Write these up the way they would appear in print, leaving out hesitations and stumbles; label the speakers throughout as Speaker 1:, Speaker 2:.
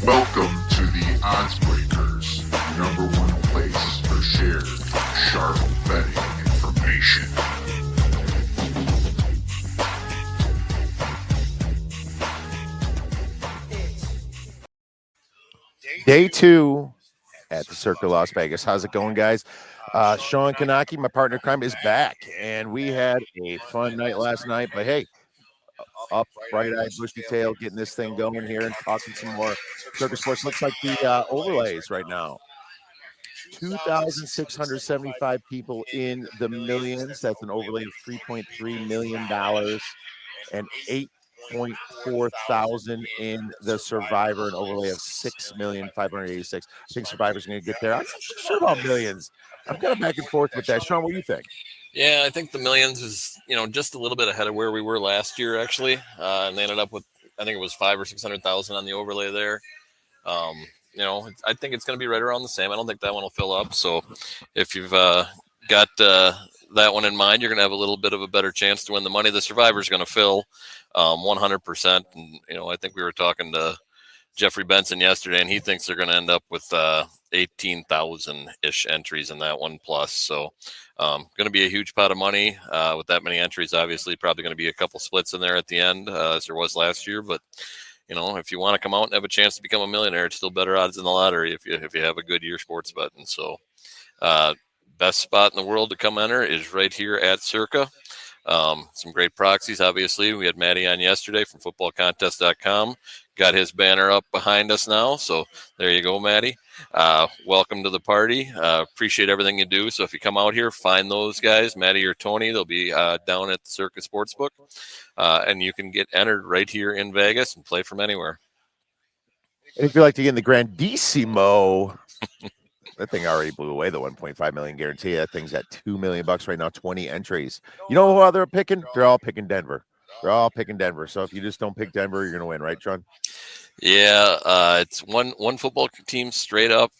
Speaker 1: Welcome to the Odds Breakers, number one place for shared, sharp betting information.
Speaker 2: Day two at the Circa Las Vegas. How's it going, guys? Sean Kanaki, my partner in crime, is back, and we had a fun night last night. But hey, up bright-eyed, bushy-tailed, getting this thing going here and talking some more Circa Sports. Looks like the overlays right now. 2,675 people in the millions. That's an overlay of $3.3 million and 8.4 thousand in the Survivor, an overlay of 6,586,000. I think Survivor's going to get there. I'm not sure about millions. I'm kind of back and forth with that. Sean, what do you think?
Speaker 3: Yeah, I think the millions is, just a little bit ahead of where we were last year, actually. And they ended up with, I think it was 500,000 or 600,000 on the overlay there. I think it's going to be right around the same. I don't think that one will fill up. So if you've got that one in mind, you're going to have a little bit of a better chance to win the money. The Survivor is going to fill 100%. And, I think we were talking to Jeffrey Benson yesterday, and he thinks they're going to end up with 18,000-ish entries in that one plus. So going to be a huge pot of money with that many entries. Obviously, probably going to be a couple splits in there at the end, as there was last year. But, if you want to come out and have a chance to become a millionaire, it's still better odds in the lottery if you have a good year sports betting. So best spot in the world to come enter is right here at Circa. Some great proxies, obviously. We had Maddie on yesterday from footballcontest.com. Got his banner up behind us now. So there you go, Maddie. Welcome to the party. Appreciate everything you do. So if you come out here, find those guys, Maddie or Tony. They'll be down at the Circa Sportsbook. And you can get entered right here in Vegas and play from anywhere.
Speaker 2: And if you'd like to get in the Grandissimo, that thing already blew away the 1.5 million guarantee. That thing's at $2 million right now, 20 entries. You know who they're picking? They're all picking Denver. So if you just don't pick Denver, you're going to win, right, John?
Speaker 3: Yeah, it's one football team straight up,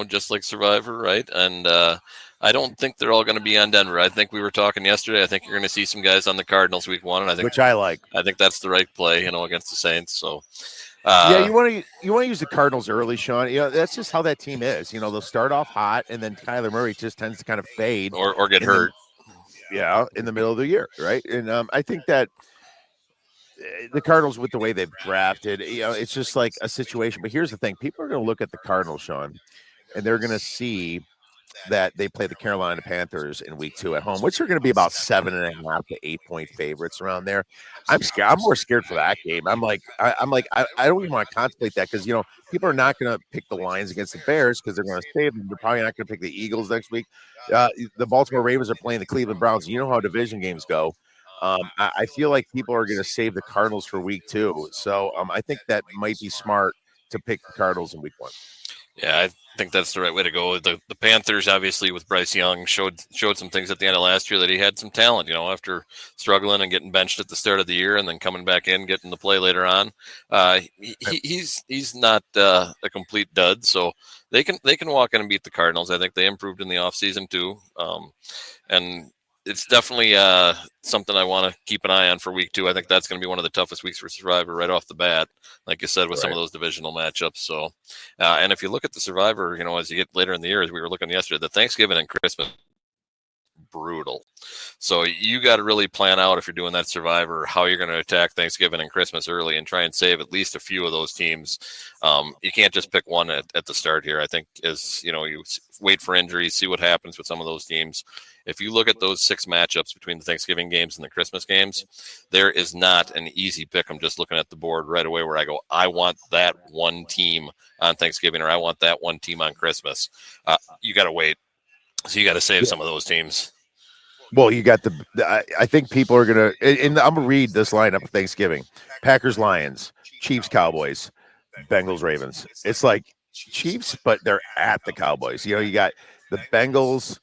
Speaker 3: just like Survivor, right? And I don't think they're all going to be on Denver. I think we were talking yesterday. I think you're going to see some guys on the Cardinals week one, and I think
Speaker 2: which I like.
Speaker 3: I think that's the right play, against the Saints. So.
Speaker 2: You want to use the Cardinals early, Sean. That's just how that team is. They'll start off hot, and then Kyler Murray just tends to kind of fade
Speaker 3: or get hurt.
Speaker 2: In the middle of the year, right? And I think that the Cardinals, with the way they've drafted, it's just like a situation. But here's the thing: people are going to look at the Cardinals, Sean, and they're going to see that they play the Carolina Panthers in week 2 at home, which are going to be about 7.5 to 8 point favorites around there. I'm scared. I'm more scared for that game. I don't even want to contemplate that because, people are not going to pick the Lions against the Bears because they're going to save them. They're probably not going to pick the Eagles next week. The Baltimore Ravens are playing the Cleveland Browns. You know how division games go. I feel like people are going to save the Cardinals for week 2. So I think that might be smart to pick the Cardinals in week 1.
Speaker 3: Yeah, I think that's the right way to go. The Panthers, obviously, with Bryce Young, showed some things at the end of last year that he had some talent, after struggling and getting benched at the start of the year and then coming back in, getting the play later on. He's not a complete dud, so they can walk in and beat the Cardinals. I think they improved in the offseason too. And it's definitely something I want to keep an eye on for week 2. I think that's going to be one of the toughest weeks for Survivor right off the bat, like you said, with some of those divisional matchups. So, and if you look at the Survivor, as you get later in the year, as we were looking yesterday, the Thanksgiving and Christmas, brutal. So you got to really plan out, if you're doing that Survivor, how you're going to attack Thanksgiving and Christmas early and try and save at least a few of those teams. You can't just pick one at the start here. I think you wait for injuries, see what happens with some of those teams. If you look at those 6 matchups between the Thanksgiving games and the Christmas games, there is not an easy pick. I'm just looking at the board right away where I go, I want that one team on Thanksgiving, or I want that one team on Christmas. You got to wait. So you got to save some of those teams.
Speaker 2: Well, you got I think people are going to, and I'm going to read this lineup for Thanksgiving: Packers, Lions, Chiefs, Cowboys, Bengals, Ravens. It's like Chiefs, but they're at the Cowboys. You got the Bengals.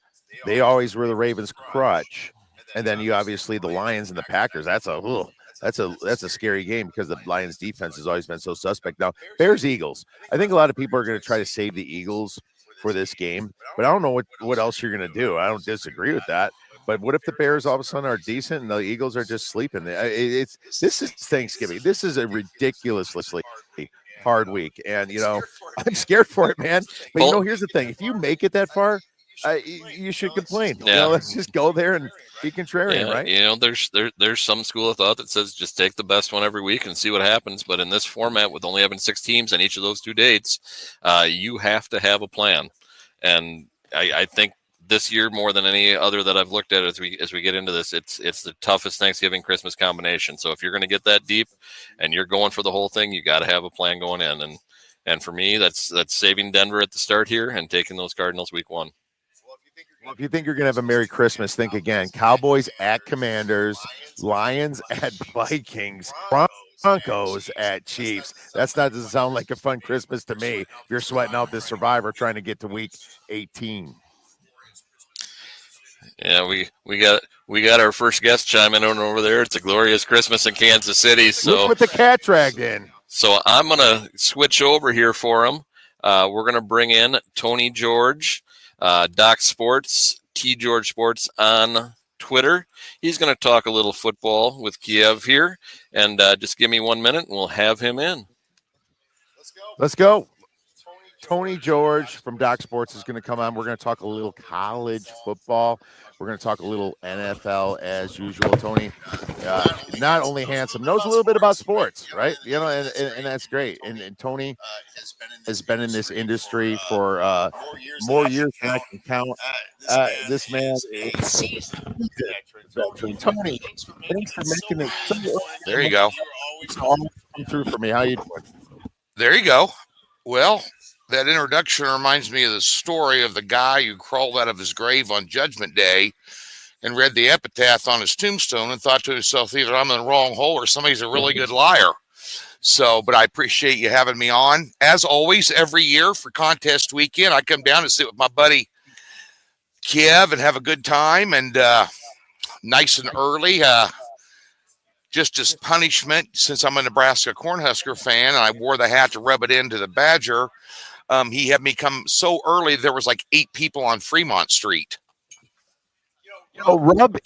Speaker 2: They always were the Ravens' crutch, and then you obviously the Lions and the Packers. That's a scary game because the Lions' defense has always been so suspect. Now, Bears, Eagles. I think a lot of people are going to try to save the Eagles for this game, but I don't know what else you're going to do. I don't disagree with that. But what if the Bears all of a sudden are decent and the Eagles are just sleeping? This is Thanksgiving. This is a ridiculously hard week, and I'm scared for it, man. But here's the thing: if you make it that far, you should complain.
Speaker 3: Yeah.
Speaker 2: Let's just go there and be contrarian, right?
Speaker 3: There's some school of thought that says just take the best one every week and see what happens. But in this format, with only having 6 teams on each of those 2 dates, you have to have a plan. And I think this year, more than any other that I've looked at as we get into this, it's the toughest Thanksgiving Christmas combination. So if you're going to get that deep and you're going for the whole thing, you got to have a plan going in. And for me, that's saving Denver at the start here and taking those Cardinals week 1.
Speaker 2: Well, if you think you're going to have a Merry Christmas, think again. Cowboys at Commanders, Lions at Vikings, Broncos at Chiefs. That doesn't sound like a fun Christmas to me if you're sweating out this Survivor trying to get to week 18.
Speaker 3: Yeah, we got our first guest chiming in over there. It's a glorious Christmas in Kansas City. So
Speaker 2: look what the cat dragged in.
Speaker 3: So I'm going to switch over here for him. We're going to bring in Tony George, Doc Sports, T George Sports on Twitter. He's going to talk a little football with Kiev here, and just give me 1 minute, and we'll have him in.
Speaker 2: Let's go. Tony George from Doc Sports is going to come on. We're going to talk a little college football. We're going to talk a little NFL as usual. Tony, not only handsome, knows a little bit about sports, right? And that's great. And Tony has been in this industry for more years than I can count. This man is Tony, thanks for making it.
Speaker 4: There you go.
Speaker 2: It's all come through for me. How you doing?
Speaker 4: There you go. Well, that introduction reminds me of the story of the guy who crawled out of his grave on Judgment Day and read the epitaph on his tombstone and thought to himself, either I'm in the wrong hole or somebody's a really good liar. So, but I appreciate you having me on. As always, every year for contest weekend, I come down and sit with my buddy Kiev and have a good time, and nice and early. Just as punishment, since I'm a Nebraska Cornhusker fan and I wore the hat to rub it into the Badger, he had me come so early there was like 8 people on Fremont Street.
Speaker 2: Rub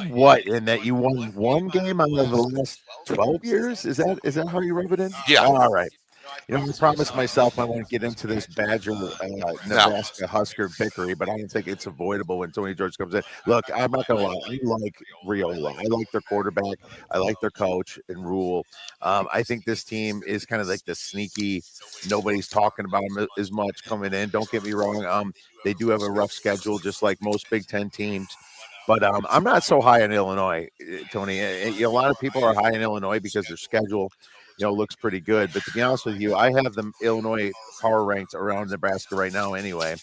Speaker 2: what in that you won 1 game out of the last 12 years? Is that how you rub it in?
Speaker 4: Yeah.
Speaker 2: All right. I promised myself I want to get into this Badger Nebraska Husker victory, but I don't think it's avoidable when Tony George comes in. Look, I'm not going to lie. I like Riola. I like their quarterback. I like their coach and Rule. I think this team is kind of like the sneaky, nobody's talking about them as much coming in. Don't get me wrong. They do have a rough schedule, just like most Big Ten teams. But I'm not so high in Illinois, Tony. A lot of people are high in Illinois because their schedule looks pretty good. But to be honest with you, I have the Illinois power ranked around Nebraska right now anyway.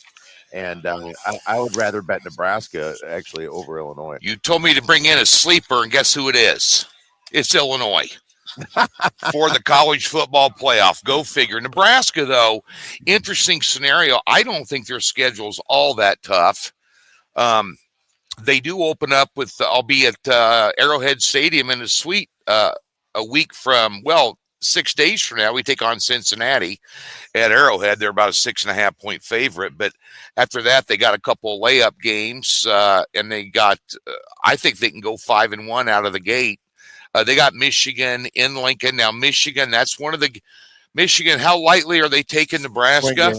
Speaker 2: And I would rather bet Nebraska actually over Illinois.
Speaker 4: You told me to bring in a sleeper, and guess who it is? It's Illinois for the college football playoff. Go figure. Nebraska, though, interesting scenario. I don't think their schedule's all that tough. They do open up with, I'll be at Arrowhead Stadium in the suite a week from, 6 days from now. We take on Cincinnati at Arrowhead. They're about a 6.5-point favorite. But after that, they got a couple of layup games, and they got, I think they can go 5-1 out of the gate. They got Michigan in Lincoln. Now, Michigan, that's one of the – Michigan, how lightly are they taking Nebraska?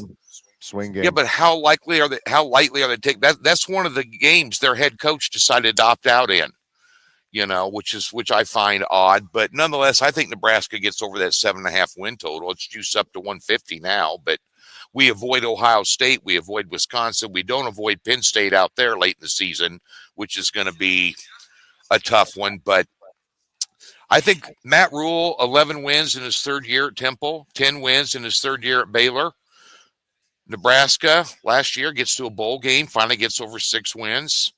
Speaker 2: Swing game.
Speaker 4: Yeah, but how lightly are they taking that? That's one of the games their head coach decided to opt out in, which I find odd. But nonetheless, I think Nebraska gets over that 7.5 win total. It's juiced up to 150 now. But we avoid Ohio State, we avoid Wisconsin, we don't avoid Penn State out there late in the season, which is going to be a tough one. But I think Matt Rule, 11 wins in his 3rd year at Temple, 10 wins in his 3rd year at Baylor. Nebraska last year gets to a bowl game, finally gets over 6 wins.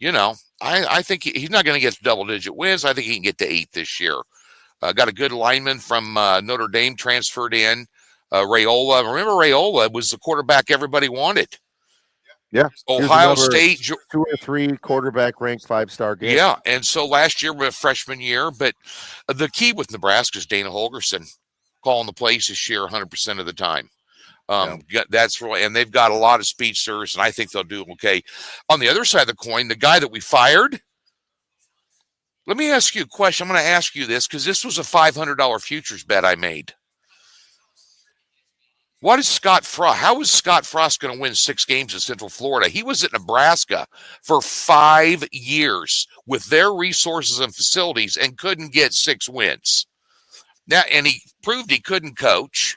Speaker 4: I think he's not going to get double-digit wins. I think he can get to 8 this year. Got a good lineman from Notre Dame transferred in, Raiola. Remember, Raiola was the quarterback everybody wanted.
Speaker 2: Yeah.
Speaker 4: Ohio State.
Speaker 2: 2 or 3 quarterback ranked 5-star game.
Speaker 4: Yeah, and so last year was freshman year. But the key with Nebraska is Dana Holgerson calling the plays this year 100% of the time. That's really, and they've got a lot of speedsters, and I think they'll do okay. On the other side of the coin, the guy that we fired. Let me ask you a question. I'm going to ask you this because this was a $500 futures bet I made. What is Scott Frost? How is Scott Frost going to win 6 games in Central Florida? He was at Nebraska for 5 years with their resources and facilities and couldn't get 6 wins. Now, and he proved he couldn't coach,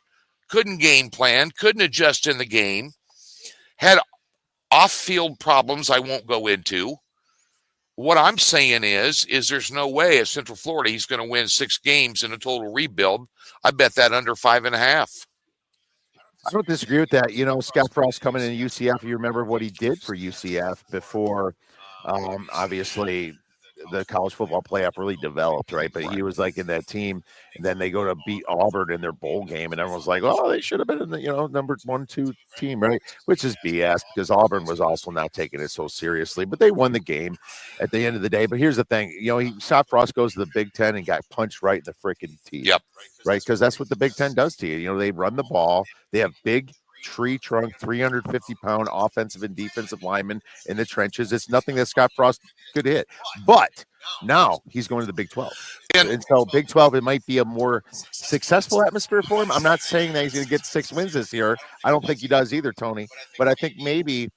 Speaker 4: couldn't game plan, couldn't adjust in the game, had off-field problems I won't go into. What I'm saying is there's no way at Central Florida he's going to win 6 games in a total rebuild. I bet that under 5.5.
Speaker 2: I don't disagree with that. Scott Frost coming into UCF, you remember what he did for UCF before, obviously, the college football playoff really developed, right? But he was like in that team, and then they go to beat Auburn in their bowl game, and everyone's like, "Oh, they should have been in the number 1-2 team, right?" Which is BS because Auburn was also not taking it so seriously, but they won the game at the end of the day. But here's the thing, Scott Frost goes to the Big Ten and got punched right in the freaking teeth.
Speaker 4: Yep.
Speaker 2: Right, because that's what the Big Ten does to you. They run the ball. They have big tree trunk, 350-pound offensive and defensive linemen in the trenches. It's nothing that Scott Frost could hit. But now he's going to the Big 12. And so Big 12, it might be a more successful atmosphere for him. I'm not saying that he's going to get 6 wins this year. I don't think he does either, Tony. But I think maybe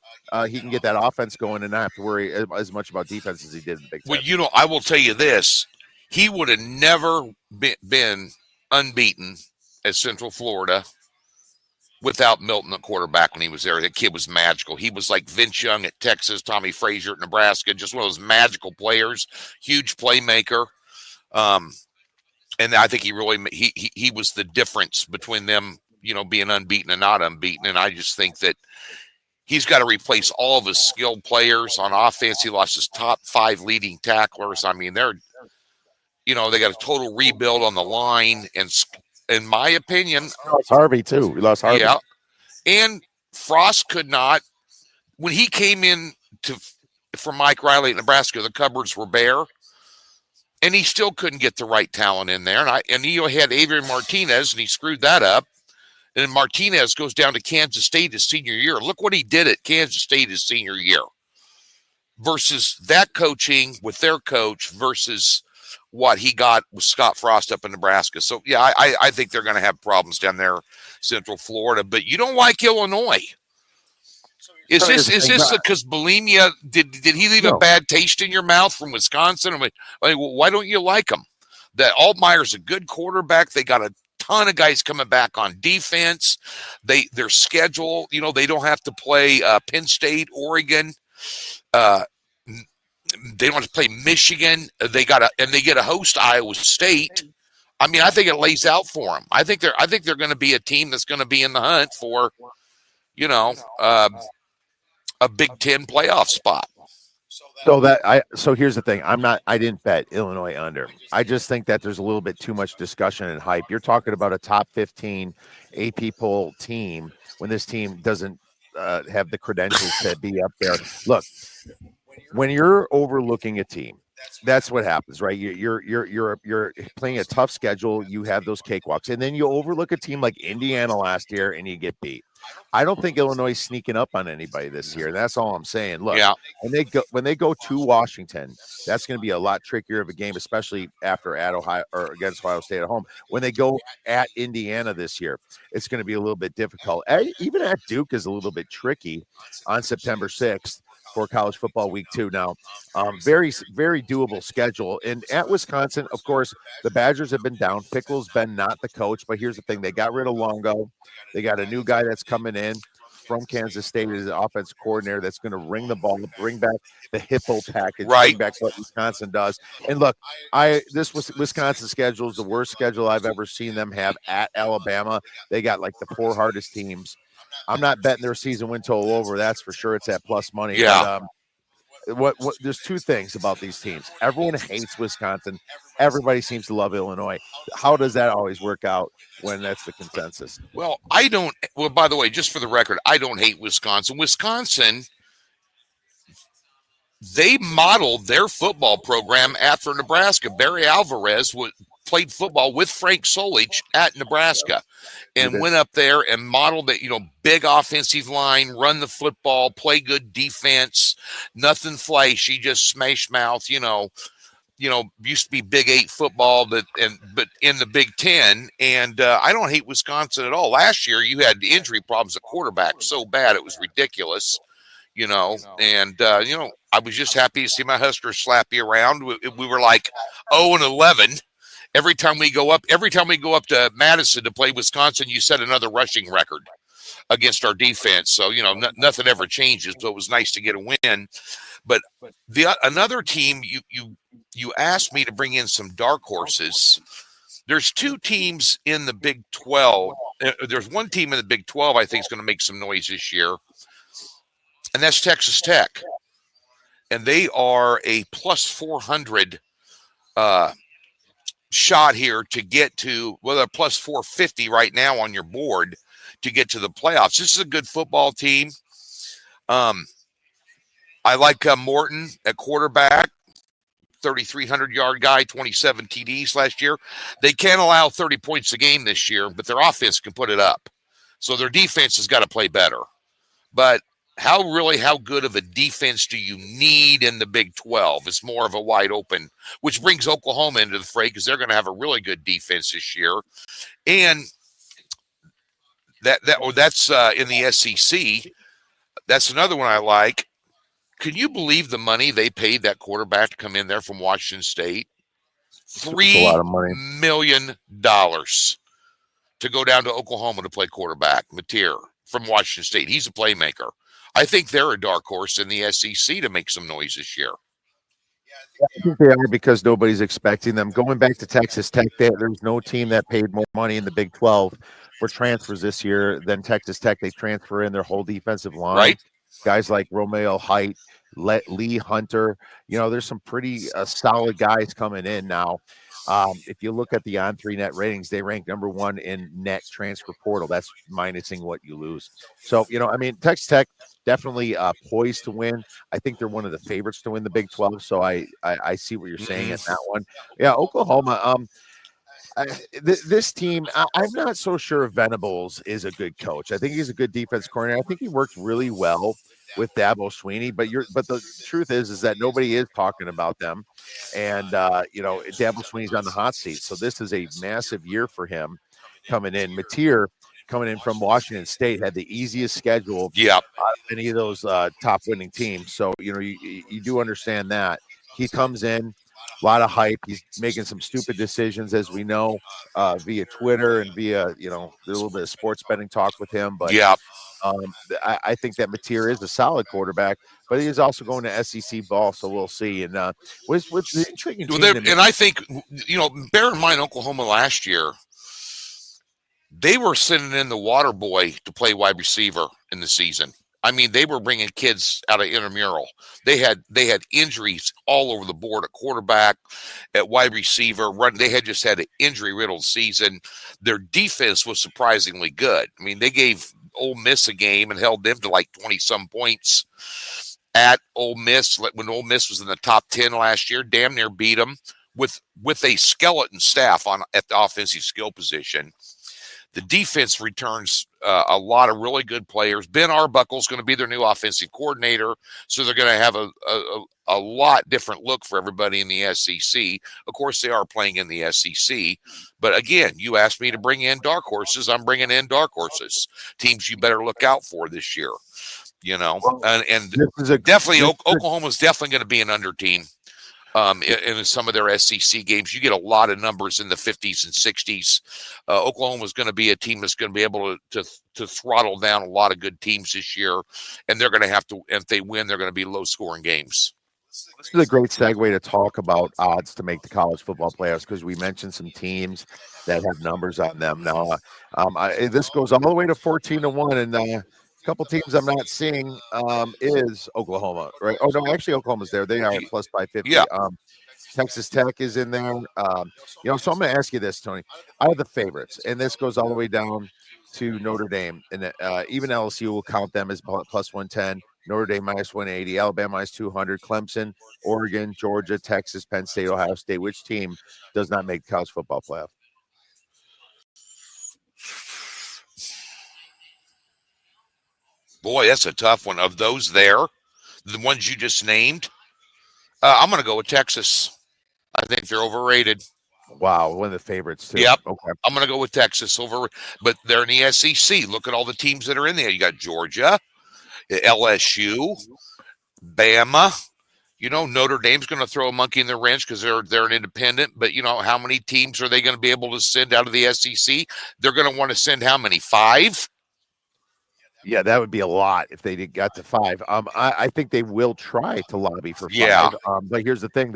Speaker 2: he can get that offense going and not have to worry as much about defense as he did in the Big 10.
Speaker 4: Well, I will tell you this. He would have never been unbeaten at Central Florida without Milton at quarterback when he was there. That kid was magical. He was like Vince Young at Texas, Tommy Frazier at Nebraska, just one of those magical players, huge playmaker. And I think he really he was the difference between them, being unbeaten and not unbeaten. And I just think that he's got to replace all of his skilled players on offense. He lost his top 5 leading tacklers. I mean, they got a total rebuild on the line. And in my opinion,
Speaker 2: we lost Harvey too. We lost Harvey.
Speaker 4: Yeah. And Frost could not, when he came in from Mike Riley at Nebraska, the cupboards were bare. And he still couldn't get the right talent in there. And he had Adrian Martinez, and he screwed that up. And Martinez goes down to Kansas State his senior year. Look what he did at Kansas State his senior year versus that coaching with their coach versus what he got with Scott Frost up in Nebraska. So, yeah, I think they're going to have problems down there, Central Florida. But you don't like Illinois. Is this because Bulimia, did he leave a bad taste in your mouth from Wisconsin? I mean, why don't you like him? That Altmaier's a good quarterback. They got a ton of guys coming back on defense. Their schedule, they don't have to play Penn State, Oregon. They don't have to play Michigan. They get a host Iowa State. I mean, I think it lays out for them. I think they're going to be a team that's going to be in the hunt for, a Big Ten playoff spot.
Speaker 2: So here's the thing. I didn't bet Illinois under. I just think that there's a little bit too much discussion and hype. You're talking about a top 15 AP poll team when this team doesn't have the credentials to be up there. Look, when you're overlooking a team, that's what happens, right? You're playing a tough schedule. You have those cakewalks, and then you overlook a team like Indiana last year, and you get beat. I don't think Illinois is sneaking up on anybody this year. That's all I'm saying. Look, when they go to Washington, that's going to be a lot trickier of a game, especially after at Ohio or against Ohio State at home. When they go at Indiana this year, it's going to be a little bit difficult. Even at Duke is a little bit tricky on September 6th. For college football week 2 now. Very, very doable schedule. And at Wisconsin, of course, the Badgers have been down. Pickle's been not the coach, but here's the thing. They got rid of Longo. They got a new guy that's coming in from Kansas State as an offense coordinator that's going to ring the ball, bring back the hippo package, bring back what Wisconsin does. And look, this was Wisconsin schedule is the worst schedule I've ever seen them have at Alabama. They got like the 4 hardest teams. I'm not betting their season win total over. That's for sure. It's at plus money.
Speaker 4: Yeah.
Speaker 2: But, there's 2 things about these teams. Everyone hates Wisconsin. Everybody seems to love Illinois. How does that always work out when that's the consensus?
Speaker 4: Well, I don't. Well, by the way, just for the record, I don't hate Wisconsin. Wisconsin, they modeled their football program after Nebraska. Barry Alvarez played football with Frank Solich at Nebraska and
Speaker 2: did.
Speaker 4: went up there and modeled it, big offensive line, run the football, play good defense, nothing flashy, just smash mouth, used to be Big 8 football, but in the Big 10. And I don't hate Wisconsin at all. Last year, you had injury problems at quarterback so bad it was ridiculous, And I was just happy to see my Huskers slap you around. We were like 0-11 every time we go up. Every time we go up to Madison to play Wisconsin, you set another rushing record against our defense. So nothing ever changes. So it was nice to get a win. But another team you asked me to bring in some dark horses. There's two teams in the Big 12. There's one team in the Big 12 I think is going to make some noise this year, and that's Texas Tech. And they are a plus 400 shot here to get to, well, they're plus 450 right now on your board to get to the playoffs. This is a good football team. I like Morton at quarterback, 3,300-yard guy, 27 TDs last year. They can't allow 30 points a game this year, but their offense can put it up. So their defense has got to play better. But how good of a defense do you need in the Big 12? It's more of a wide open, which brings Oklahoma into the fray because they're going to have a really good defense this year. And that's in the SEC. That's another one I like. Can you believe the money they paid that quarterback to come in there from Washington State? $3 million to go down to Oklahoma to play quarterback. Mateer from Washington State. He's a playmaker. I think they're a dark horse in the SEC to make some noise this year.
Speaker 2: I think they are because nobody's expecting them. Going back to Texas Tech, there's no team that paid more money in the Big 12 for transfers this year than Texas Tech. They transfer in their whole defensive line.
Speaker 4: Right.
Speaker 2: Guys like Romeo Height, Lee Hunter. There's some pretty solid guys coming in now. If you look at the on-3 net ratings, they rank number 1 in net transfer portal. That's minusing what you lose. So, Texas Tech definitely poised to win. I think they're one of the favorites to win the Big 12. So I see what you're saying in that one. Yeah, Oklahoma. This team, I'm not so sure if Venables is a good coach. I think he's a good defense coordinator. I think he worked really well with Dabo Swinney, but the truth is that nobody is talking about them, and Dabo Swinney's on the hot seat. So this is a massive year for him coming in. Mateer coming in from Washington State had the easiest schedule.
Speaker 4: Yeah,
Speaker 2: any of those top winning teams. So you do understand that he comes in. A lot of hype. He's making some stupid decisions, as we know, via Twitter and via, a little bit of sports betting talk with him. But
Speaker 4: yeah,
Speaker 2: I think that Mateer is a solid quarterback, but he is also going to SEC ball, so we'll see. And what's the intriguing team
Speaker 4: and I think, bear in mind Oklahoma last year, they were sending in the water boy to play wide receiver in the season. I mean, they were bringing kids out of intramural. They had injuries all over the board at quarterback, at wide receiver. They had just had an injury-riddled season. Their defense was surprisingly good. I mean, they gave Ole Miss a game and held them to like 20-some points at Ole Miss. When Ole Miss was in the top 10 last year, damn near beat them with a skeleton staff at the offensive skill position. The defense returns a lot of really good players. Ben Arbuckle is going to be their new offensive coordinator, so they're going to have a lot different look for everybody in the SEC. Of course, they are playing in the SEC, but again, you asked me to bring in dark horses. I'm bringing in dark horses, teams you better look out for this year. And definitely Oklahoma's definitely going to be an under team. In some of their SEC games, you get a lot of numbers in the 50s and 60s. Oklahoma is going to be a team that's going to be able to throttle down a lot of good teams this year, and they're going to have to. If they win, they're going to be low-scoring games.
Speaker 2: This is a great segue to talk about odds to make the college football playoffs because we mentioned some teams that have numbers on them. Now, this goes all the way to 14-1, and a couple teams I'm not seeing is Oklahoma, right? Oh, no, actually, Oklahoma's there. They are at plus 550.
Speaker 4: Yeah.
Speaker 2: Texas Tech is in there. So I'm going to ask you this, Tony. I have the favorites, and this goes all the way down to Notre Dame, and even LSU will count them as plus 110. Notre Dame minus 180, Alabama minus 200, Clemson, Oregon, Georgia, Texas, Penn State, Ohio State. Which team does not make the college football playoff?
Speaker 4: Boy, that's a tough one. Of those there, the ones you just named, I'm going to go with Texas. I think they're overrated.
Speaker 2: Wow, one of the favorites too.
Speaker 4: Yep.
Speaker 2: Okay.
Speaker 4: I'm going to go with Texas but they're in the SEC. Look at all the teams that are in there. You got Georgia, LSU, Bama. Notre Dame's going to throw a monkey in the wrench because they're an independent. But how many teams are they going to be able to send out of the SEC? They're going to want to send how many? 5?
Speaker 2: Yeah, that would be a lot if they got to 5. I think they will try to lobby for 5.
Speaker 4: Yeah.
Speaker 2: But here's the thing: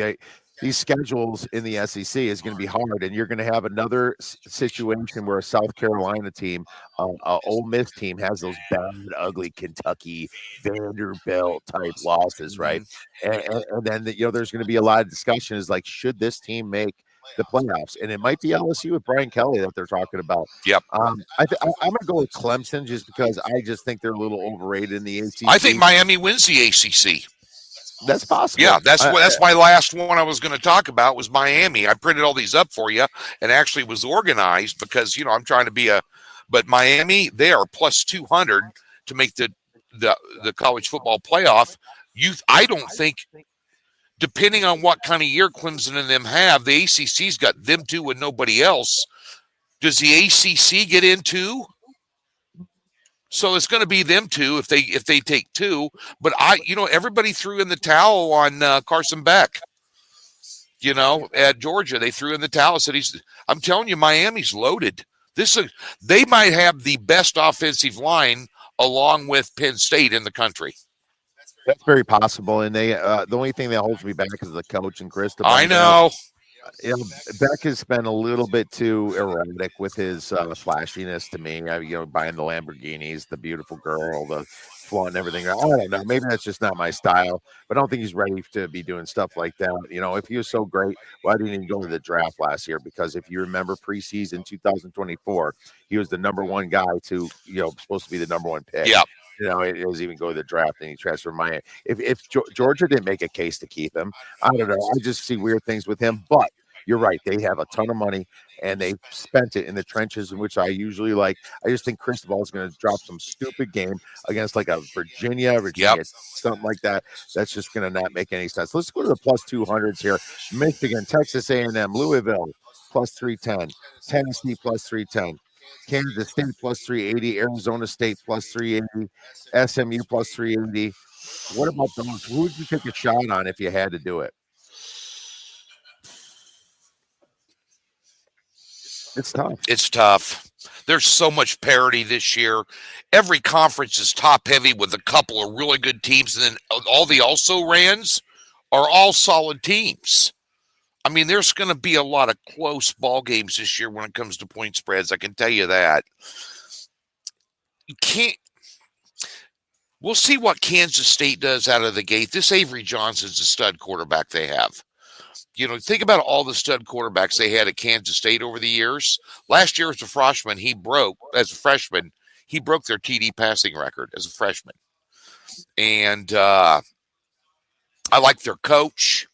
Speaker 2: these schedules in the SEC is going to be hard, and you're going to have another situation where a South Carolina team, Ole Miss team, has those bad, ugly Kentucky, Vanderbilt type losses, right? And then there's going to be a lot of discussion: is like, should this team make the playoffs? And it might be LSU with Brian Kelly that they're talking about.
Speaker 4: Yep.
Speaker 2: I'm going to go with Clemson just because I just think they're a little overrated in the ACC.
Speaker 4: I think Miami wins the ACC.
Speaker 2: That's possible.
Speaker 4: Yeah, that's my last one I was going to talk about was Miami. I printed all these up for you and actually was organized because I'm trying to be but Miami, they are plus 200 to make the college football playoff. I don't think, depending on what kind of year Clemson and them have, the ACC's got them two and nobody else. Does the ACC get in too? So it's going to be them two if they take 2. But everybody threw in the towel on Carson Beck. At Georgia, they threw in the towel. Said I'm telling you, Miami's loaded. They might have the best offensive line along with Penn State in the country.
Speaker 2: That's very possible. And they the only thing that holds me back is the coach and Cristobal.
Speaker 4: I know.
Speaker 2: Beck has been a little bit too erratic with his flashiness to me. Buying the Lamborghinis, the beautiful girl, the flaunting everything. I don't know. Maybe that's just not my style. But I don't think he's ready to be doing stuff like that. If he was so great, why didn't he go to the draft last year? Because if you remember preseason 2024, he was the number 1 guy to supposed to be the number 1 pick.
Speaker 4: Yeah.
Speaker 2: It doesn't even go to the draft, and he transferred Miami. If Georgia didn't make a case to keep him, I don't know. I just see weird things with him. But you're right; they have a ton of money, and they spent it in the trenches, in which I usually like. I just think Cristobal is going to drop some stupid game against like a Virginia, something like that. That's just going to not make any sense. Let's go to the plus 200s here: Michigan, Texas A&M, Louisville plus 310, Tennessee plus 310. Kansas State plus 380, Arizona State plus 380, SMU plus 380. What about those? Who would you take a shot on if you had to do it? It's tough.
Speaker 4: There's so much parity this year. Every conference is top heavy with a couple of really good teams, and then all the also-rans are all solid teams. I mean, there's going to be a lot of close ball games this year when it comes to point spreads. I can tell you that. We'll see what Kansas State does out of the gate. This Avery Johnson's a stud quarterback they have. Think about all the stud quarterbacks they had at Kansas State over the years. Last year as a freshman, he broke their TD passing record as a freshman. And I like their coach.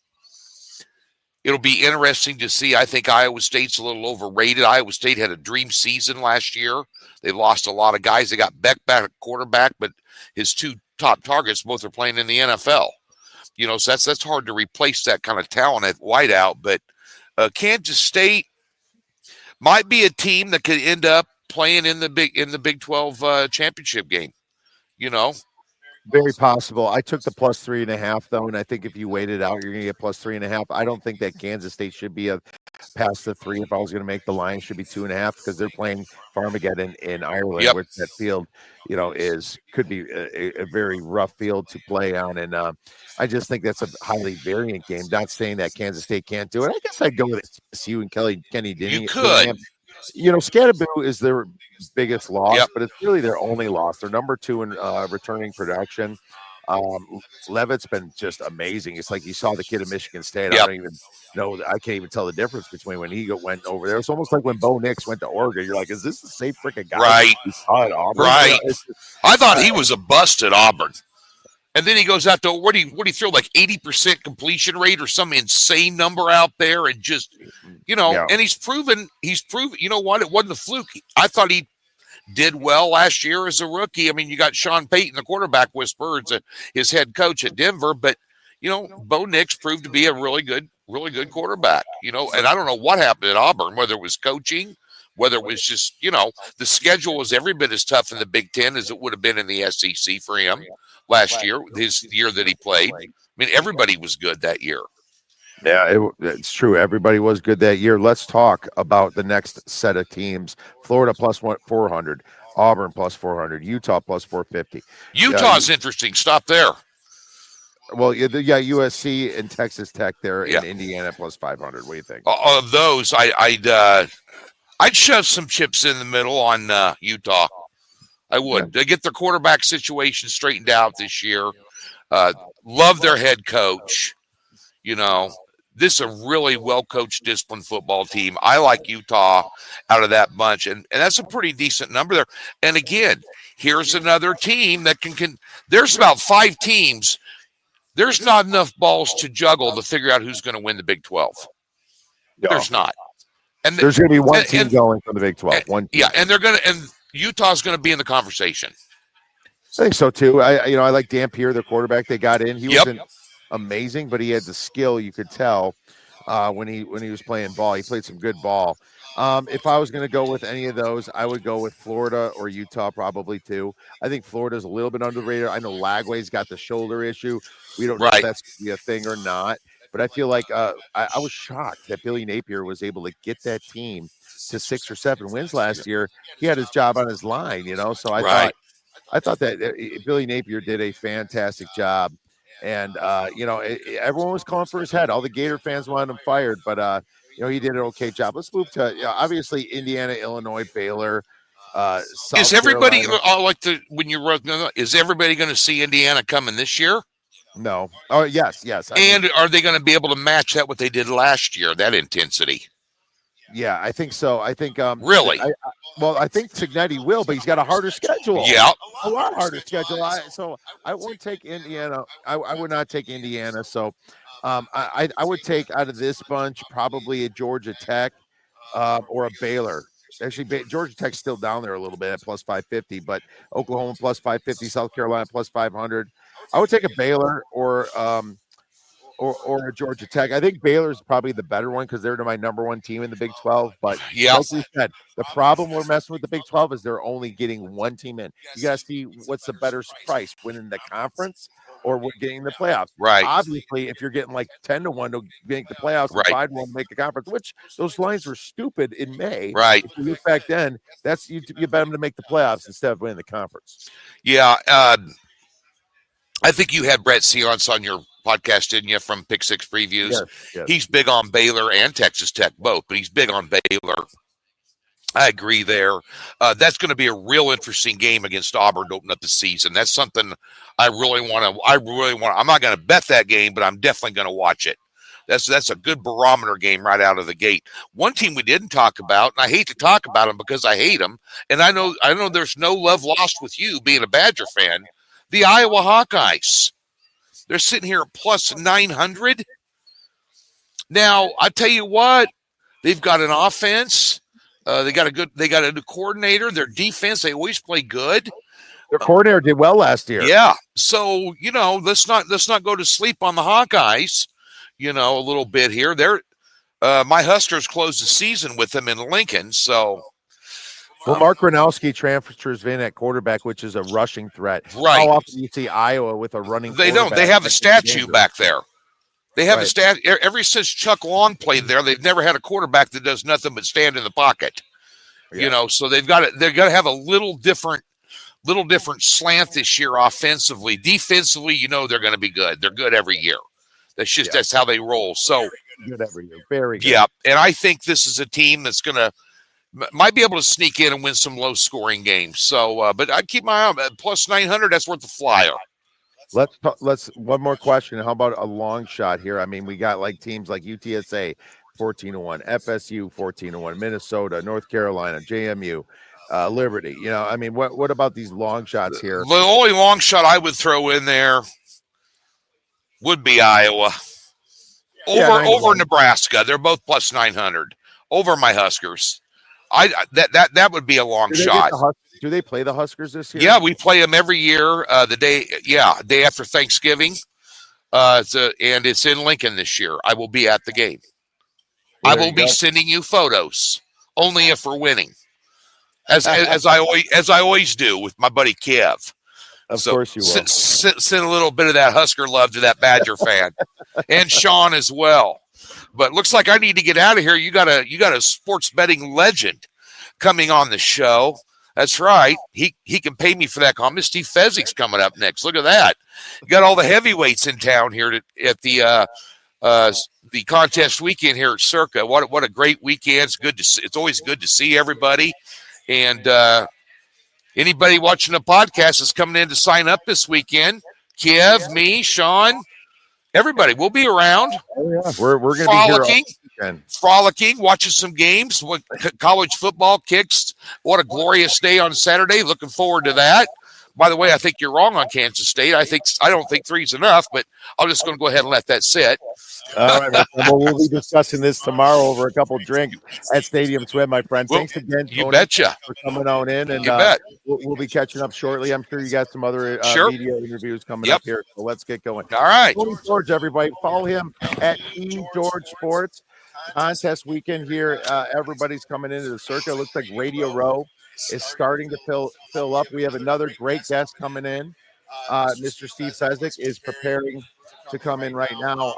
Speaker 4: It'll be interesting to see. I think Iowa State's a little overrated. Iowa State had a dream season last year. They lost a lot of guys. They got Beck back at quarterback, but his 2 top targets both are playing in the NFL. So that's hard to replace that kind of talent at wideout. But Kansas State might be a team that could end up playing in the Big 12 championship game.
Speaker 2: Very possible. I took the plus 3.5 though, and I think if you wait it out, you're going to get plus 3.5. I don't think that Kansas State should be past the 3. If I was going to make the line, should be 2.5 because they're playing Farmageddon in Ireland, which that field, could be a very rough field to play on, and I just think that's a highly variant game. Not saying that Kansas State can't do it. I guess I'd go with SU and Kenny Dinning.
Speaker 4: You could.
Speaker 2: Scatterboo is their biggest loss, but it's really their only loss. They're number 2 in returning production. Levitt's been just amazing. It's like you saw the kid at Michigan State. I don't even know. I can't even tell the difference between when he went over there. It's almost like when Bo Nix went to Oregon. You're like, is this the same freaking guy?
Speaker 4: Right.
Speaker 2: Auburn?
Speaker 4: Right. I thought he was a bust at Auburn. And then he goes out to what do you throw like 80% completion rate or some insane number out there, and just
Speaker 2: Yeah.
Speaker 4: and he's proven. You know what? It wasn't a fluke. I thought he did well last year as a rookie. I mean, you got Sean Payton, the quarterback whisperer, his head coach at Denver, but Bo Nix proved to be a really good quarterback. And I don't know what happened at Auburn, whether it was coaching, whether it was just the schedule was every bit as tough in the Big Ten as it would have been in the SEC for him last year, his year that he played. I mean, everybody was good that year.
Speaker 2: Yeah, it's true. Everybody was good that year. Let's talk about the next set of teams. Florida plus 400, Auburn plus 400, Utah plus 450.
Speaker 4: Utah's interesting. Stop there.
Speaker 2: Well, USC and Texas Tech there, and Indiana plus 500. What do you think?
Speaker 4: Of those, I'd shove some chips in the middle on Utah. I would. They get their quarterback situation straightened out this year. Love their head coach. This is a really well-coached, disciplined football team. I like Utah out of that bunch, and that's a pretty decent number there. And again, here's another team that can there's about 5 teams. There's not enough balls to juggle to figure out who's going to win the Big 12.
Speaker 2: No.
Speaker 4: There's not. And
Speaker 2: there's going to be one team going from the Big 12. One team.
Speaker 4: Yeah, and Utah's going to be in the conversation.
Speaker 2: I think so too. I like Dampier, the quarterback they got in. He wasn't amazing, but he had the skill. You could tell when he was playing ball. He played some good ball. If I was going to go with any of those, I would go with Florida or Utah probably too. I think Florida's a little bit underrated. I know Lagway's got the shoulder issue. We don't know if that's going to be a thing or not. But I feel like I was shocked that Billy Napier was able to get that team to 6 or 7 wins last year. He had his job on his line, So I thought that Billy Napier did a fantastic job. And, everyone was calling for his head. All the Gator fans wanted him fired, but, he did an okay job. Let's move to, obviously, Indiana, Illinois, Baylor.
Speaker 4: Is everybody
Speaker 2: Carolina.
Speaker 4: Is everybody going to see Indiana coming this year?
Speaker 2: No. Oh, yes.
Speaker 4: Are they going to be able to match that what they did last year, that intensity?
Speaker 2: Yeah, I think so. I think
Speaker 4: really.
Speaker 2: I think Cignetti will, but he's got a harder schedule.
Speaker 4: Yeah,
Speaker 2: a lot harder schedule. So I won't take Indiana. I would not take Indiana. So I would take out of this bunch probably a Georgia Tech or a Baylor. Actually, Georgia Tech's still down there a little bit at plus 550, but Oklahoma plus 550, South Carolina plus 500. I would take a Baylor or a Georgia Tech. I think Baylor's probably the better one because they're my number 1 team in the Big 12. But like we said, the problem we're messing with the Big 12 is they're only getting 1 team in. You got to see what's the better price, winning the conference or getting the playoffs.
Speaker 4: Right.
Speaker 2: Obviously, if you're getting like 10-1 to make the playoffs, and 5-1 to make the conference, which those lines were stupid in May.
Speaker 4: Right.
Speaker 2: If you look back then, that's you bet them to make the playoffs instead of winning the conference.
Speaker 4: Yeah. I think you had Brett Seance on your podcast, didn't you, from Pick Six Previews?
Speaker 2: Yes.
Speaker 4: He's big on Baylor and Texas Tech both, but he's big on Baylor. I agree there. That's going to be a real interesting game against Auburn to open up the season. That's something I really want to. I'm not going to bet that game, but I'm definitely going to watch it. That's a good barometer game right out of the gate. One team we didn't talk about, and I hate to talk about them because I hate them, and I know there's no love lost with you being a Badger fan. The Iowa Hawkeyes. They're sitting here at plus 900. Now, I tell you what, they've got an offense. They got a new coordinator. Their defense, they always play good.
Speaker 2: Their coordinator did well last year.
Speaker 4: Yeah. So, let's not go to sleep on the Hawkeyes, a little bit here. They're my Huskers closed the season with them in Lincoln, so
Speaker 2: well, Mark Gronowski transfers in at quarterback, which is a rushing threat.
Speaker 4: Right.
Speaker 2: How often do you see Iowa with a running?
Speaker 4: They don't. They have a statue back there. They have a stat. Ever since Chuck Long played there, they've never had a quarterback that does nothing but stand in the pocket.
Speaker 2: Yeah.
Speaker 4: So they've got to have a little different slant this year offensively. Defensively, they're going to be good. They're good every year. That's how they roll. So
Speaker 2: good every year. Very good.
Speaker 4: Yeah, and I think this is a team that's might be able to sneak in and win some low scoring games. So, but I'd keep my eye on plus 900. That's worth the flyer.
Speaker 2: Let's one more question. How about a long shot here? I mean, we got like teams like UTSA 14-1, FSU 14-1, Minnesota, North Carolina, JMU, Liberty. I mean, what about these long shots here?
Speaker 4: The only long shot I would throw in there Would be Iowa.
Speaker 2: Yeah,
Speaker 4: Over
Speaker 2: 9-1.
Speaker 4: Nebraska. They're both plus 900. Over my Huskers. That would be a long shot.
Speaker 2: Do they play the Huskers this year?
Speaker 4: Yeah, we play them every year. Day after Thanksgiving. And it's in Lincoln this year. I will be at the game.
Speaker 2: Well,
Speaker 4: I will be sending you photos only if we're winning, as I always do with my buddy Kev.
Speaker 2: Of course you will.
Speaker 4: Send a little bit of that Husker love to that Badger fan, and Sean as well. But looks like I need to get out of here. You got a sports betting legend coming on the show. That's right. He can pay me for that comment. Steve Fezzik's coming up next. Look at that. You got all the heavyweights in town here at the contest weekend here at Circa. What a great weekend. It's good to see. It's always good to see everybody. And anybody watching the podcast is coming in to sign up this weekend. Kev, me, Sean, everybody. We'll be around.
Speaker 2: Oh, yeah. We're going to be here all weekend.
Speaker 4: Frolicking, watching some games. What college football kicks. What a glorious day on Saturday. Looking forward to that. By the way, I think you're wrong on Kansas State. I don't think 3's enough, but I'm just going to go ahead and let that sit.
Speaker 2: All right, well, we'll be discussing this tomorrow over a couple drinks at Stadium Swim, my friend.
Speaker 4: Well,
Speaker 2: thanks again, Tony,
Speaker 4: you betcha,
Speaker 2: for coming on in, and
Speaker 4: you bet.
Speaker 2: We'll be catching up shortly. I'm sure you got some other media interviews coming up here, so let's get going.
Speaker 4: All right,
Speaker 2: Tony George, everybody, follow him at George Sports. Contest weekend here. Everybody's coming into the Circa. Looks like Radio Row is starting to fill up. We have another great guest coming in. Mr. Steve Fezzik is preparing to come in right now.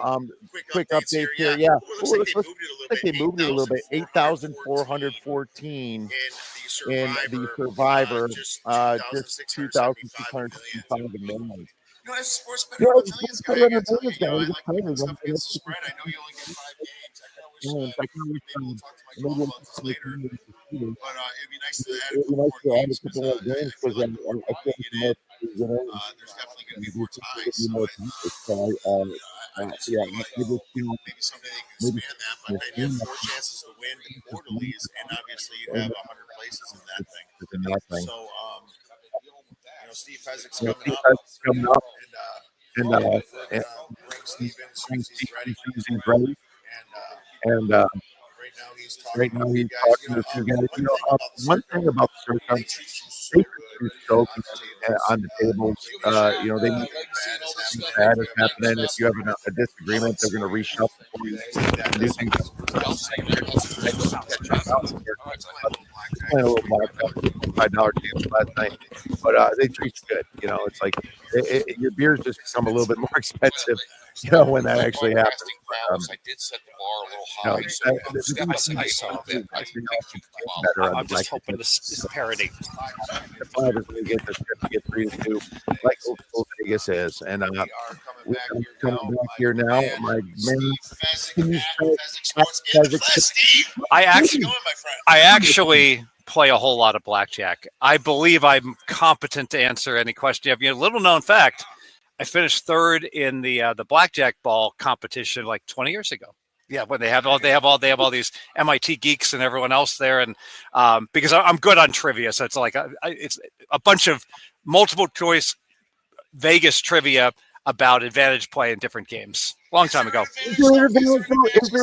Speaker 2: Quick update here. Yeah, looks like they moved it a little bit. 8,414 in the Survivor. Just 2,265 in minimum.
Speaker 5: As a sports bettor, I'll tell you this guy. I like tough against the spread. I know you only get 5 games. I kind of wish maybe we'll talk to my co-hosts later. But it'd be nice to add a couple more games because there's definitely going to be more ties. So maybe someday they can expand that. But then you have 4 chances to win the quarterlies, and obviously you have 100 places in that thing. So, Steve Fezzik's coming up. And bring Steve in as soon as he's ready. And right now he's talking to 2 guys. One thing about the Circa, they produce trophies on the tables. They need bad is happening. If you have a disagreement, they're going to reshuffle for you and do things. Playing a little blackjack, $5 table last night, but they treat you good. It's like your beers just become a little bit more expensive, when that actually happens.
Speaker 4: I did set the bar a little high.
Speaker 6: I'm just hoping this is parody.
Speaker 2: The Five is going to get this trip to get 3-2, like Old Vegas is, and we're coming back here now. My man,
Speaker 6: I actually play a whole lot of blackjack. I believe I'm competent to answer any question you have. Little known fact, I finished 3rd in the blackjack ball competition like 20 years ago. Yeah, when they have all these MIT geeks and everyone else there, and because I'm good on trivia, so it's like it's a bunch of multiple choice Vegas trivia about advantage play in different games. Long time ago.
Speaker 2: Is there an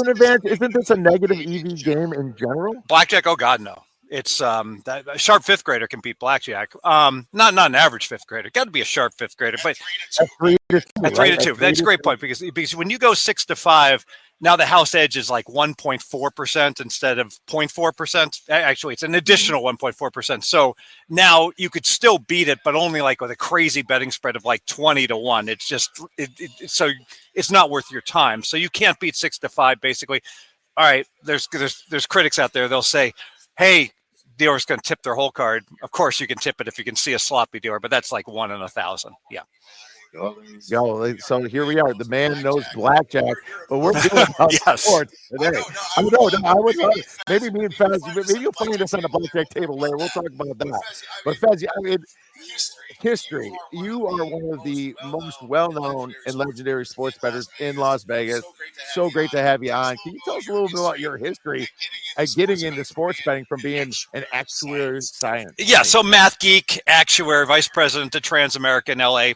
Speaker 2: advantage? Isn't this a negative EV game in general?
Speaker 6: Blackjack? Oh God, no. It's a sharp 5th grader can beat blackjack. Not an average 5th grader. Got to be a sharp 5th grader, but
Speaker 2: at 3 to 2.
Speaker 6: At 3 to 2. That's a great point because when you go 6 to 5, now the house edge is like 1.4% instead of 0.4%. Actually, it's an additional 1.4%. So now you could still beat it, but only like with a crazy betting spread of like 20 to 1. It's just so it's not worth your time. So you can't beat 6 to 5 basically. All right, there's critics out there. They'll say, "Hey, dealer's going to tip their whole card." Of course, you can tip it if you can see a sloppy dealer, but that's like 1 in 1,000. Yeah.
Speaker 2: So here we are. The man knows blackjack, but we're doing about sports today. I would love it. Maybe me and Fez, maybe you'll find us on the blackjack table later. We'll talk about that. But Fez, history. You are one of the most well-known and legendary sports bettors in Las Vegas. So great to have you on. Can you tell us a little bit about your history at getting into sports betting from being an actuary science?
Speaker 6: Yeah, so math geek, actuary, vice president of Transamerica in LA.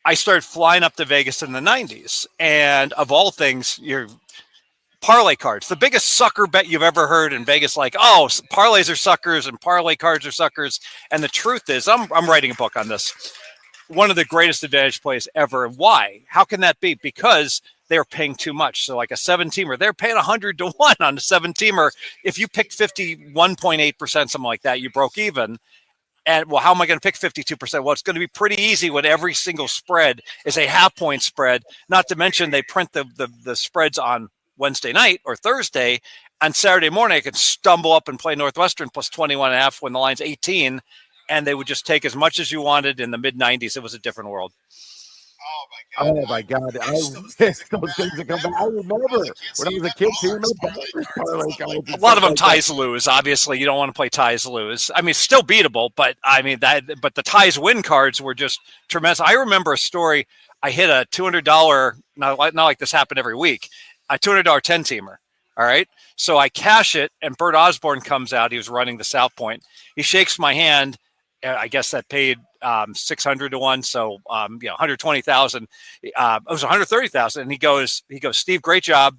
Speaker 6: I started flying up to Vegas in the 90s. And of all things, your parlay cards, the biggest sucker bet you've ever heard in Vegas, like, oh, parlays are suckers and parlay cards are suckers. And the truth is, I'm writing a book on this. One of the greatest advantage plays ever. Why? How can that be? Because they're paying too much. So like a 7-teamer, they're paying 100 to 1 on a 7-teamer. If you picked 51.8%, something like that, you broke even. And well, how am I going to pick 52%? Well, it's going to be pretty easy when every single spread is a half-point spread. Not to mention they print the spreads on Wednesday night or Thursday. On Saturday morning, I could stumble up and play Northwestern plus 21.5 when the line's 18, and they would just take as much as you wanted. In the mid-90s, it was a different world.
Speaker 2: Oh my God! I miss those things that come back. I remember when I was a kid seeing those parlay cards.
Speaker 6: A lot of them ties lose. Obviously, you don't want to play ties lose. I mean, it's still beatable, but I mean but the ties win cards were just tremendous. I remember a story. I hit a $200. Not like this happened every week. A $200 10-teamer. All right. So I cash it, and Bert Osborne comes out. He was running the South Point. He shakes my hand. I guess that paid 600 to 1. So, 120,000. It was 130,000. And he goes, Steve, great job.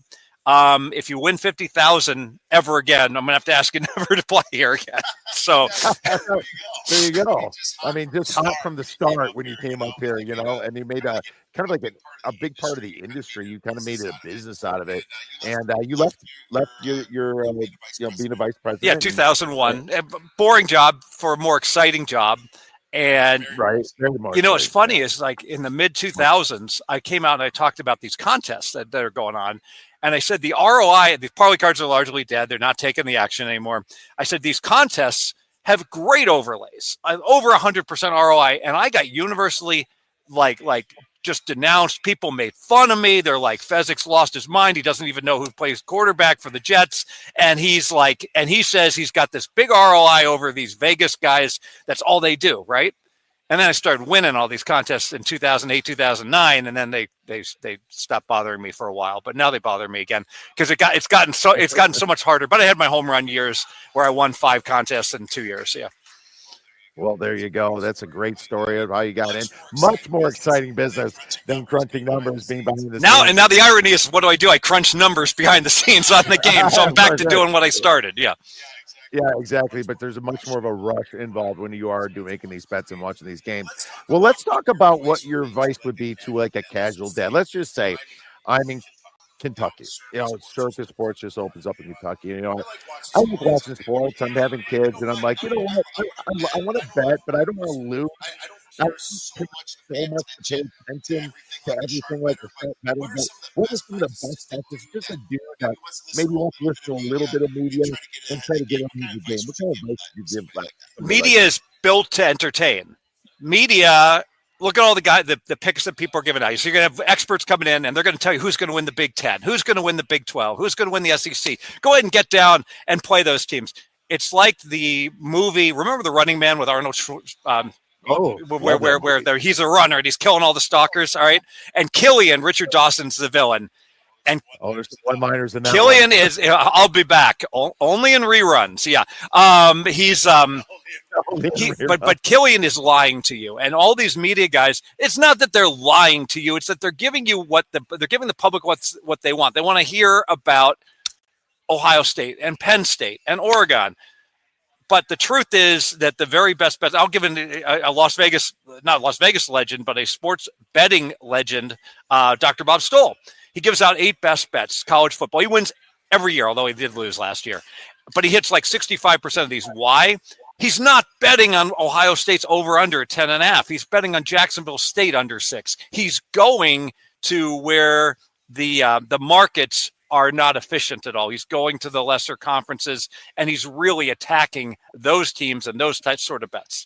Speaker 6: If you win 50,000 ever again, I'm gonna have to ask you never to play here again. So
Speaker 2: there you go. I mean, just hot from the start when you came up here, and you made a kind of like a big part of the industry. You kind of made a business out of it, and you left your being a vice president.
Speaker 6: Yeah, 2001. Boring job for a more exciting job. And
Speaker 2: right, very much.
Speaker 6: What's funny is like in the mid 2000s, I came out and I talked about these contests that are going on. And I said, the ROI, the parlay cards are largely dead. They're not taking the action anymore. I said, these contests have great overlays, over 100% ROI. And I got universally like just denounced. People made fun of me. They're like, Fezzik's lost his mind. He doesn't even know who plays quarterback for the Jets. And he says he's got this big ROI over these Vegas guys. That's all they do, right? And then I started winning all these contests in 2008, 2009, and then they stopped bothering me for a while. But now they bother me again because it's gotten so much harder. But I had my home run years where I won 5 contests in 2 years. Yeah.
Speaker 2: Well, there you go. That's a great story of how you got in. Much more exciting business than crunching numbers, being behind the scenes.
Speaker 6: And now the irony is, what do? I crunch numbers behind the scenes on the game, so I'm back to doing what I started. Yeah.
Speaker 2: Yeah, exactly. But there's a much more of a rush involved when you are making these bets and watching these games. Well, let's talk about what your advice would be to like a casual dad. Let's just say I'm in Kentucky. Circus Sports just opens up in Kentucky. I like watching sports. I'm having kids, and I'm like, you know what? I want to bet, but I don't want to lose. I so much to pay attention to everything like the set metal. But what are some of the best bets? It's just a dude that maybe wants to listen to a little bit of media and try to get into the game. What kind of advice do you give?
Speaker 6: Media is built to entertain. Media. Look at all the picks that people are giving out. So you're going to have experts coming in, and they're going to tell you who's going to win the Big Ten, who's going to win the Big 12, who's going to win the SEC. Go ahead and get down and play those teams. It's like the movie. Remember The Running Man with Arnold Schwarzenegger? Where he's a runner and he's killing all the stalkers. All right, and Killian, Richard Dawson's the villain. And
Speaker 2: there's some one-liners in that.
Speaker 6: Killian is. I'll be back. Only in reruns. Yeah. But Killian is lying to you, and all these media guys. It's not that they're lying to you; it's that they're giving you they're giving the public what they want. They want to hear about Ohio State and Penn State and Oregon. But the truth is that the very best bets. I'll give a not Las Vegas legend, but a sports betting legend, Dr. Bob Stoll. He gives out 8 best bets, college football. He wins every year, although he did lose last year. But he hits like 65% of these. Why? He's not betting on Ohio State's over-under at 10.5. He's betting on Jacksonville State under 6. He's going to where the markets are not efficient at all. He's going to the lesser conferences, and he's really attacking those teams and those sort of bets.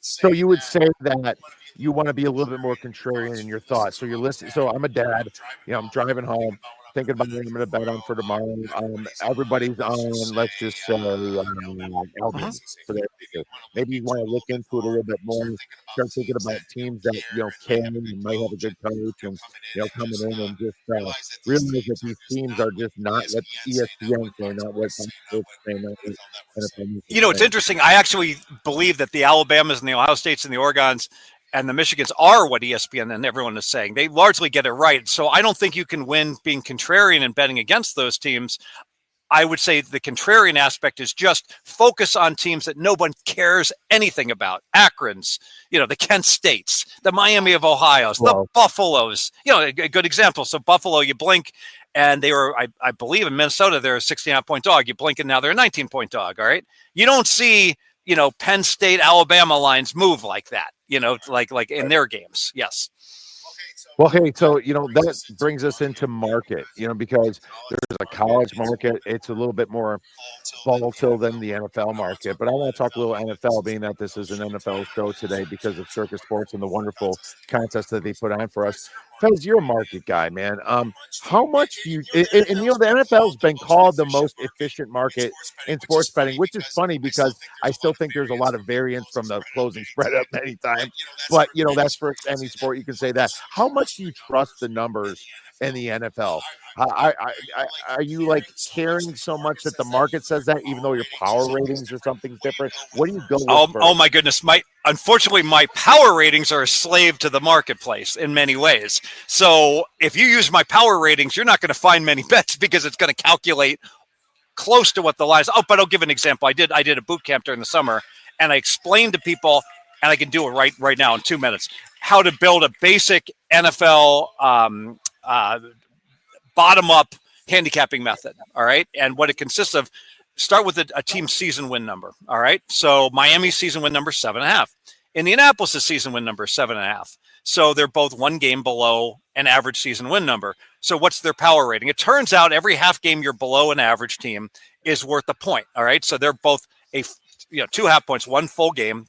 Speaker 2: So you would say that you want to be a little bit more contrarian in your thoughts. So you're listening. So I'm a dad. I'm driving home, thinking about what I'm going to bet on for tomorrow. Everybody's on. Let's just say Alabama. So maybe you want to look into it a little bit more. Start thinking about teams that can and might have a good coach, and coming in and just realize that these teams are just not what ESPN saying, not what Fox saying.
Speaker 6: It's interesting. I actually believe that the Alabamas and the Ohio States and the Oregons And the Michigans are what ESPN and everyone is saying. They largely get it right. So I don't think you can win being contrarian and betting against those teams. I would say the contrarian aspect is just focus on teams that no one cares anything about. Akron's, the Kent States, the Miami of Ohio's, the Buffaloes, a good example. So Buffalo, you blink and they were, I believe in Minnesota, they're a 16.5-point dog. You blink and now they're a 19-point dog. All right. You don't see, Penn State, Alabama lines move like that, like in their games. Yes.
Speaker 2: Well, hey, so, that brings us into market, because there's a college market. It's a little bit more volatile than the NFL market. But I want to talk a little NFL, being that this is an NFL show today because of Circus Sports and the wonderful contest that they put on for us. Fez, you're a market guy, man. How much do you – and, the NFL's been called the most efficient market in sports betting, which is funny because I still think there's a lot of variance from the closing spread up many times. But, that's for any sport. You can say that. How much do you trust the numbers in the NFL? Are you like caring so much that the market says that, even though your power ratings or something different? What do you go with?
Speaker 6: Oh my goodness. Unfortunately, my power ratings are a slave to the marketplace in many ways. So if you use my power ratings, you're not going to find many bets because it's going to calculate close to what the line is. Oh, but I'll give an example. I did a boot camp during the summer, and I explained to people, and I can do it right now in 2 minutes, how to build a basic NFL bottom-up handicapping method, all right? And what it consists of, start with a team's season win number, all right? So Miami's season win number is 7.5. Indianapolis' season win number is 7.5. So they're both one game below an average season win number. So what's their power rating? It turns out every half game you're below an average team is worth a point, all right? So they're both 2 half points, one full game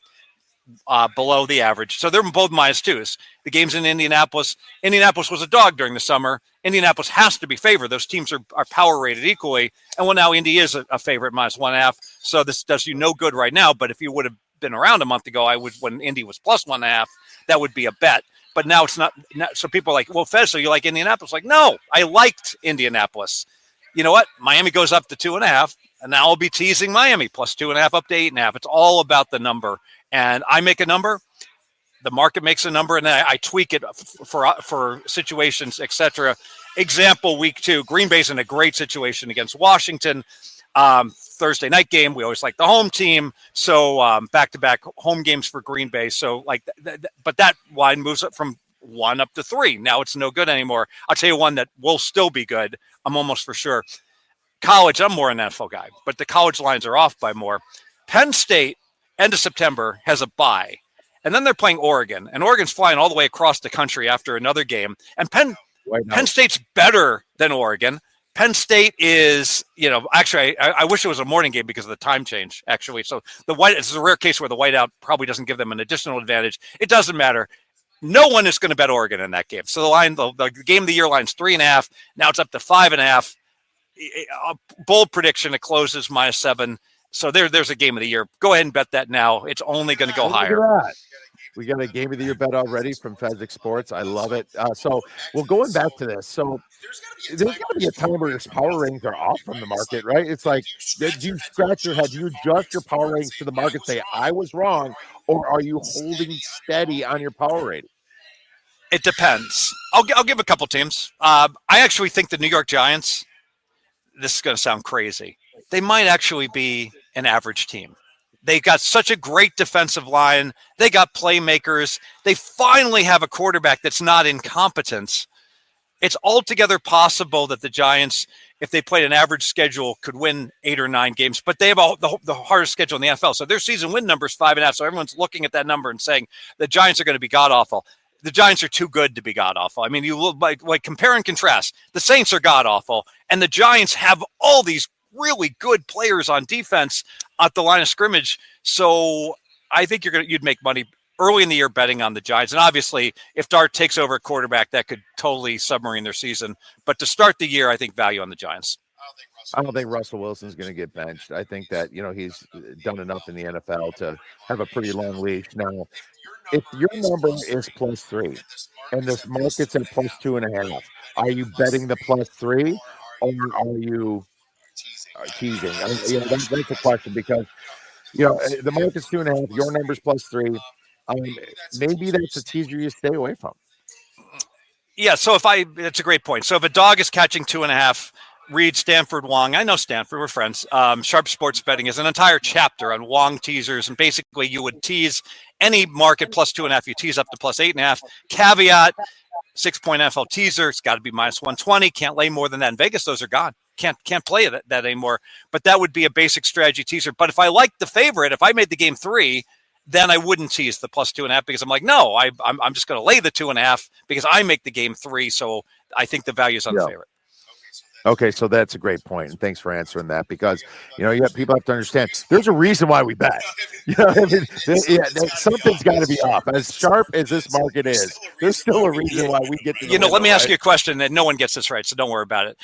Speaker 6: below the average. So they're both -2s. The games in Indianapolis was a dog during the summer. Indianapolis has to be favored. Those teams are power rated equally. And now Indy is a favorite, -1.5. So this does you no good right now. But if you would have been around a month ago, when Indy was +1.5, that would be a bet. But now it's not. So people are like, well, Fez, so you like Indianapolis? Like, no, I liked Indianapolis. You know what? Miami goes up to 2.5. And now I'll be teasing Miami +2.5 up to 8.5. It's all about the number. And I make a number, the market makes a number, and then I tweak it for situations, etc. Example, week 2, Green Bay's in a great situation against Washington. Thursday night game, we always like the home team. So back-to-back home games for Green Bay. So but that line moves up from 1 up to 3. Now it's no good anymore. I'll tell you one that will still be good. I'm almost for sure. College, I'm more an NFL guy, but the college lines are off by more. Penn State, end of September, has a bye. And then they're playing Oregon. And Oregon's flying all the way across the country after another game. And Penn State's better than Oregon. Penn State is, actually, I wish it was a morning game because of the time change, actually. So it's a rare case where the whiteout probably doesn't give them an additional advantage. It doesn't matter. No one is going to bet Oregon in that game. So the game of the year line's 3.5. Now it's up to 5.5. A bold prediction, it closes -7. So there's a game of the year. Go ahead and bet that now. It's only going to go higher.
Speaker 2: We got a game of the year bet already from Fezzik Sports. I love it. So going back to this. So there's going to be a time where your power ratings are off from the market, right? It's like, did you scratch your head? Do you adjust your power ratings to the market, say, I was wrong, or are you holding steady on your power rating?
Speaker 6: It depends. I'll give a couple teams. I actually think the New York Giants, this is going to sound crazy, they might actually be an average team. They got such a great defensive line. They got playmakers. They finally have a quarterback that's not incompetent. It's altogether possible that the Giants, if they played an average schedule, could win 8 or 9 games. But they have the hardest schedule in the NFL. So their season win number is 5.5. So everyone's looking at that number and saying the Giants are going to be god-awful. The Giants are too good to be god-awful. I mean, you look like compare and contrast. The Saints are god-awful, and the Giants have all these really good players on defense at the line of scrimmage. So I think you'd make money early in the year betting on the Giants. And obviously, if Dart takes over at quarterback, that could totally submarine their season. But to start the year, I think value on the Giants.
Speaker 2: I don't think Russell Wilson's going to get benched. I think that, he's done enough in the NFL to have a pretty long leash. Now, if your number is +3 and this market's at +2.5, are you betting the +3 or are you teasing? That's the question because, the market's 2.5, your number's +3. maybe that's a teaser you stay away from.
Speaker 6: Yeah, so that's a great point. So if a dog is catching 2.5, read Stanford Wong. I know Stanford, we're friends. Sharp Sports Betting is an entire chapter on Wong teasers, and basically you would tease any market plus 2.5. You tease up to plus 8.5. Caveat: 6-point NFL teaser. It's got to be minus 120. Can't lay more than that. In Vegas, those are gone. Can't play that anymore. But that would be a basic strategy teaser. But if I like the favorite, if I made the game 3, then I wouldn't tease the plus 2.5 because I'm like, no, I'm just going to lay the 2.5 because I make the game 3. So I think the value is on the favorite.
Speaker 2: Okay, so that's a great point, and thanks for answering that because people have to understand there's a reason why we bet. Something's got to be off. As sharp as this market is, there's still a reason why we get.
Speaker 6: Let me ask you a question, and no one gets this right, so don't worry about it.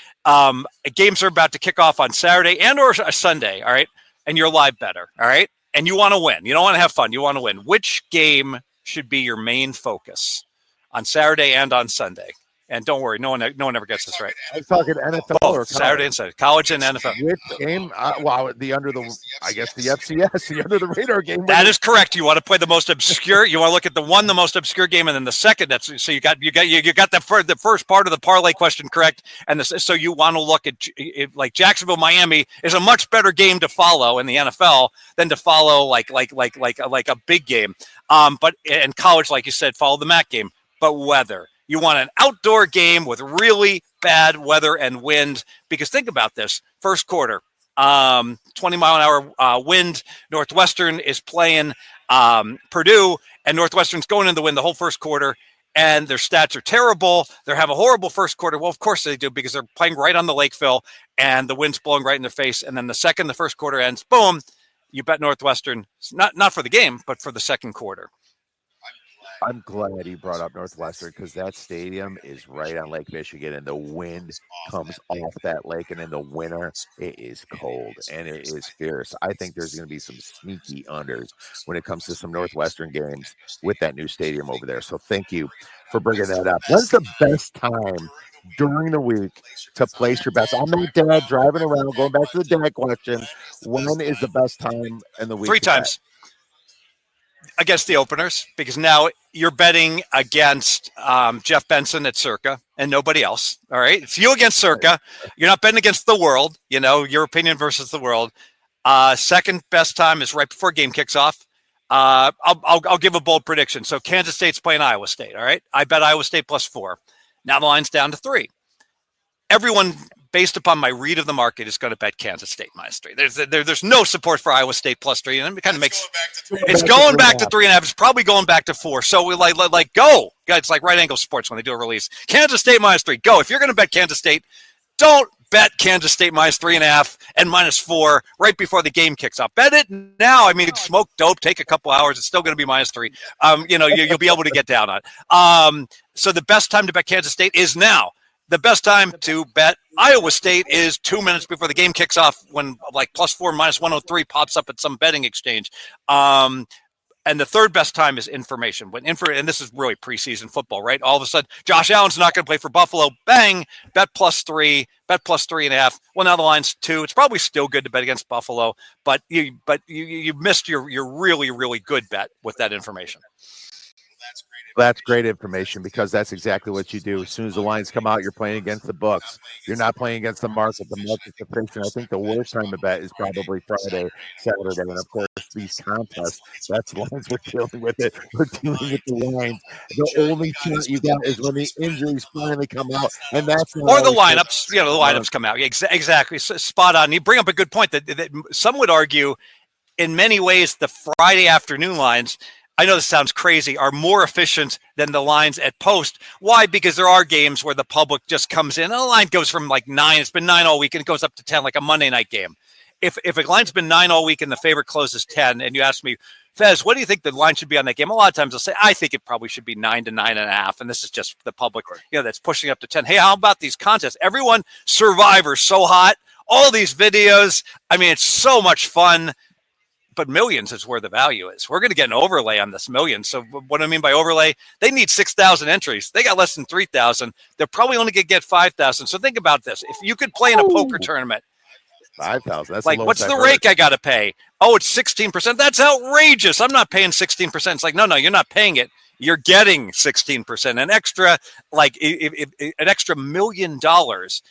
Speaker 6: Games are about to kick off on Saturday and or Sunday, all right? And you're a live better, all right? And you want to win. You don't want to have fun. You want to win. Which game should be your main focus on Saturday and on Sunday? And don't worry, no one ever gets this right.
Speaker 2: I'm talking NFL or
Speaker 6: Saturday and Sunday, college and NFL.
Speaker 2: Which game? The FCS, the under the radar game.
Speaker 6: That is correct. You want to play the most obscure. You want to look at the most obscure game, and then the second. So you got the first part of the parlay question correct, and so you want to look at like Jacksonville, Miami is a much better game to follow in the NFL than to follow like a big game. But in college, like you said, follow the MAC game, but weather. You want an outdoor game with really bad weather and wind because think about this. First quarter, 20-mile-an-hour wind. Northwestern is playing Purdue, and Northwestern's going in the wind the whole first quarter, and their stats are terrible. They're having a horrible first quarter. Well, of course they do because they're playing right on the Lakeville, and the wind's blowing right in their face. And then the second the first quarter ends, boom, you bet Northwestern, not for the game, but for the second quarter.
Speaker 2: I'm glad he brought up Northwestern because that stadium is right on Lake Michigan, and the wind comes off that lake, and in the winter, it is cold, and it is fierce. I think there's going to be some sneaky unders when it comes to some Northwestern games with that new stadium over there. So thank you for bringing that up. When's the best time during the week to place your bets? I'm not dad driving around, going back to the dad question. When is the best time in the week?
Speaker 6: 3 times. Against the openers, because now you're betting against Jeff Benson at Circa and nobody else. All right. It's you against Circa. You're not betting against the world, your opinion versus the world. Second best time is right before game kicks off. I'll give a bold prediction. So Kansas State's playing Iowa State. All right. I bet Iowa State +4. Now the line's down to 3. Everyone, based upon my read of the market, is going to bet Kansas State -3. There's no support for Iowa State +3, and it kind of makes it's going back to 3.5. It's probably going back to 4. So we like go, guys. It's like Right Angle Sports when they do a release. Kansas State -3. Go. If you're going to bet Kansas State, don't bet Kansas State -3.5 and -4 right before the game kicks off. Bet it now. I mean, smoke dope, take a couple hours. It's still going to be -3. You'll be able to get down on. So the best time to bet Kansas State is now. The best time to bet Iowa State is 2 minutes before the game kicks off when like +4, -103 pops up at some betting exchange. And the third best time is information. And this is really preseason football, right? All of a sudden, Josh Allen's not going to play for Buffalo. Bang, bet +3, bet +3.5. Well, now the line's 2. It's probably still good to bet against Buffalo, but you missed your really, really good bet with that information.
Speaker 2: That's great information because that's exactly what you do. As soon as the lines come out, you're playing against the books. You're not playing against the market. The market's efficient. I think the worst time to bet is probably Friday, Saturday, and of course these contests. That's the lines we're dealing with. We're dealing with the lines. The only chance you got is when the injuries finally come out, and that's
Speaker 6: or the lineups. The lineups come out. Exactly, spot on. You bring up a good point that some would argue, in many ways, the Friday afternoon lines. I know this sounds crazy, are more efficient than the lines at post. Why? Because there are games where the public just comes in and the line goes from like 9, it's been 9 all week, and it goes up to 10, like a Monday night game. If a line's been 9 all week and the favorite closes 10, and you ask me, Fez, what do you think the line should be on that game? A lot of times I'll say, I think it probably should be 9 to 9.5. And this is just the public, that's pushing up to 10. Hey, how about these contests? Everyone, Survivor's so hot. All these videos. I mean, it's so much fun. But millions is where the value is. We're going to get an overlay on this million. So what I mean by overlay, they need 6,000 entries. They got less than 3,000. They're probably only going to get 5,000. So think about this. If you could play in a poker tournament,
Speaker 2: 5,000. That's
Speaker 6: Like,
Speaker 2: the
Speaker 6: what's
Speaker 2: lowest
Speaker 6: the
Speaker 2: I've heard.
Speaker 6: rake I got to pay? Oh, it's 16%. That's outrageous. I'm not paying 16%. It's like, no, you're not paying it. You're getting 16%. An extra, like, an extra $1 million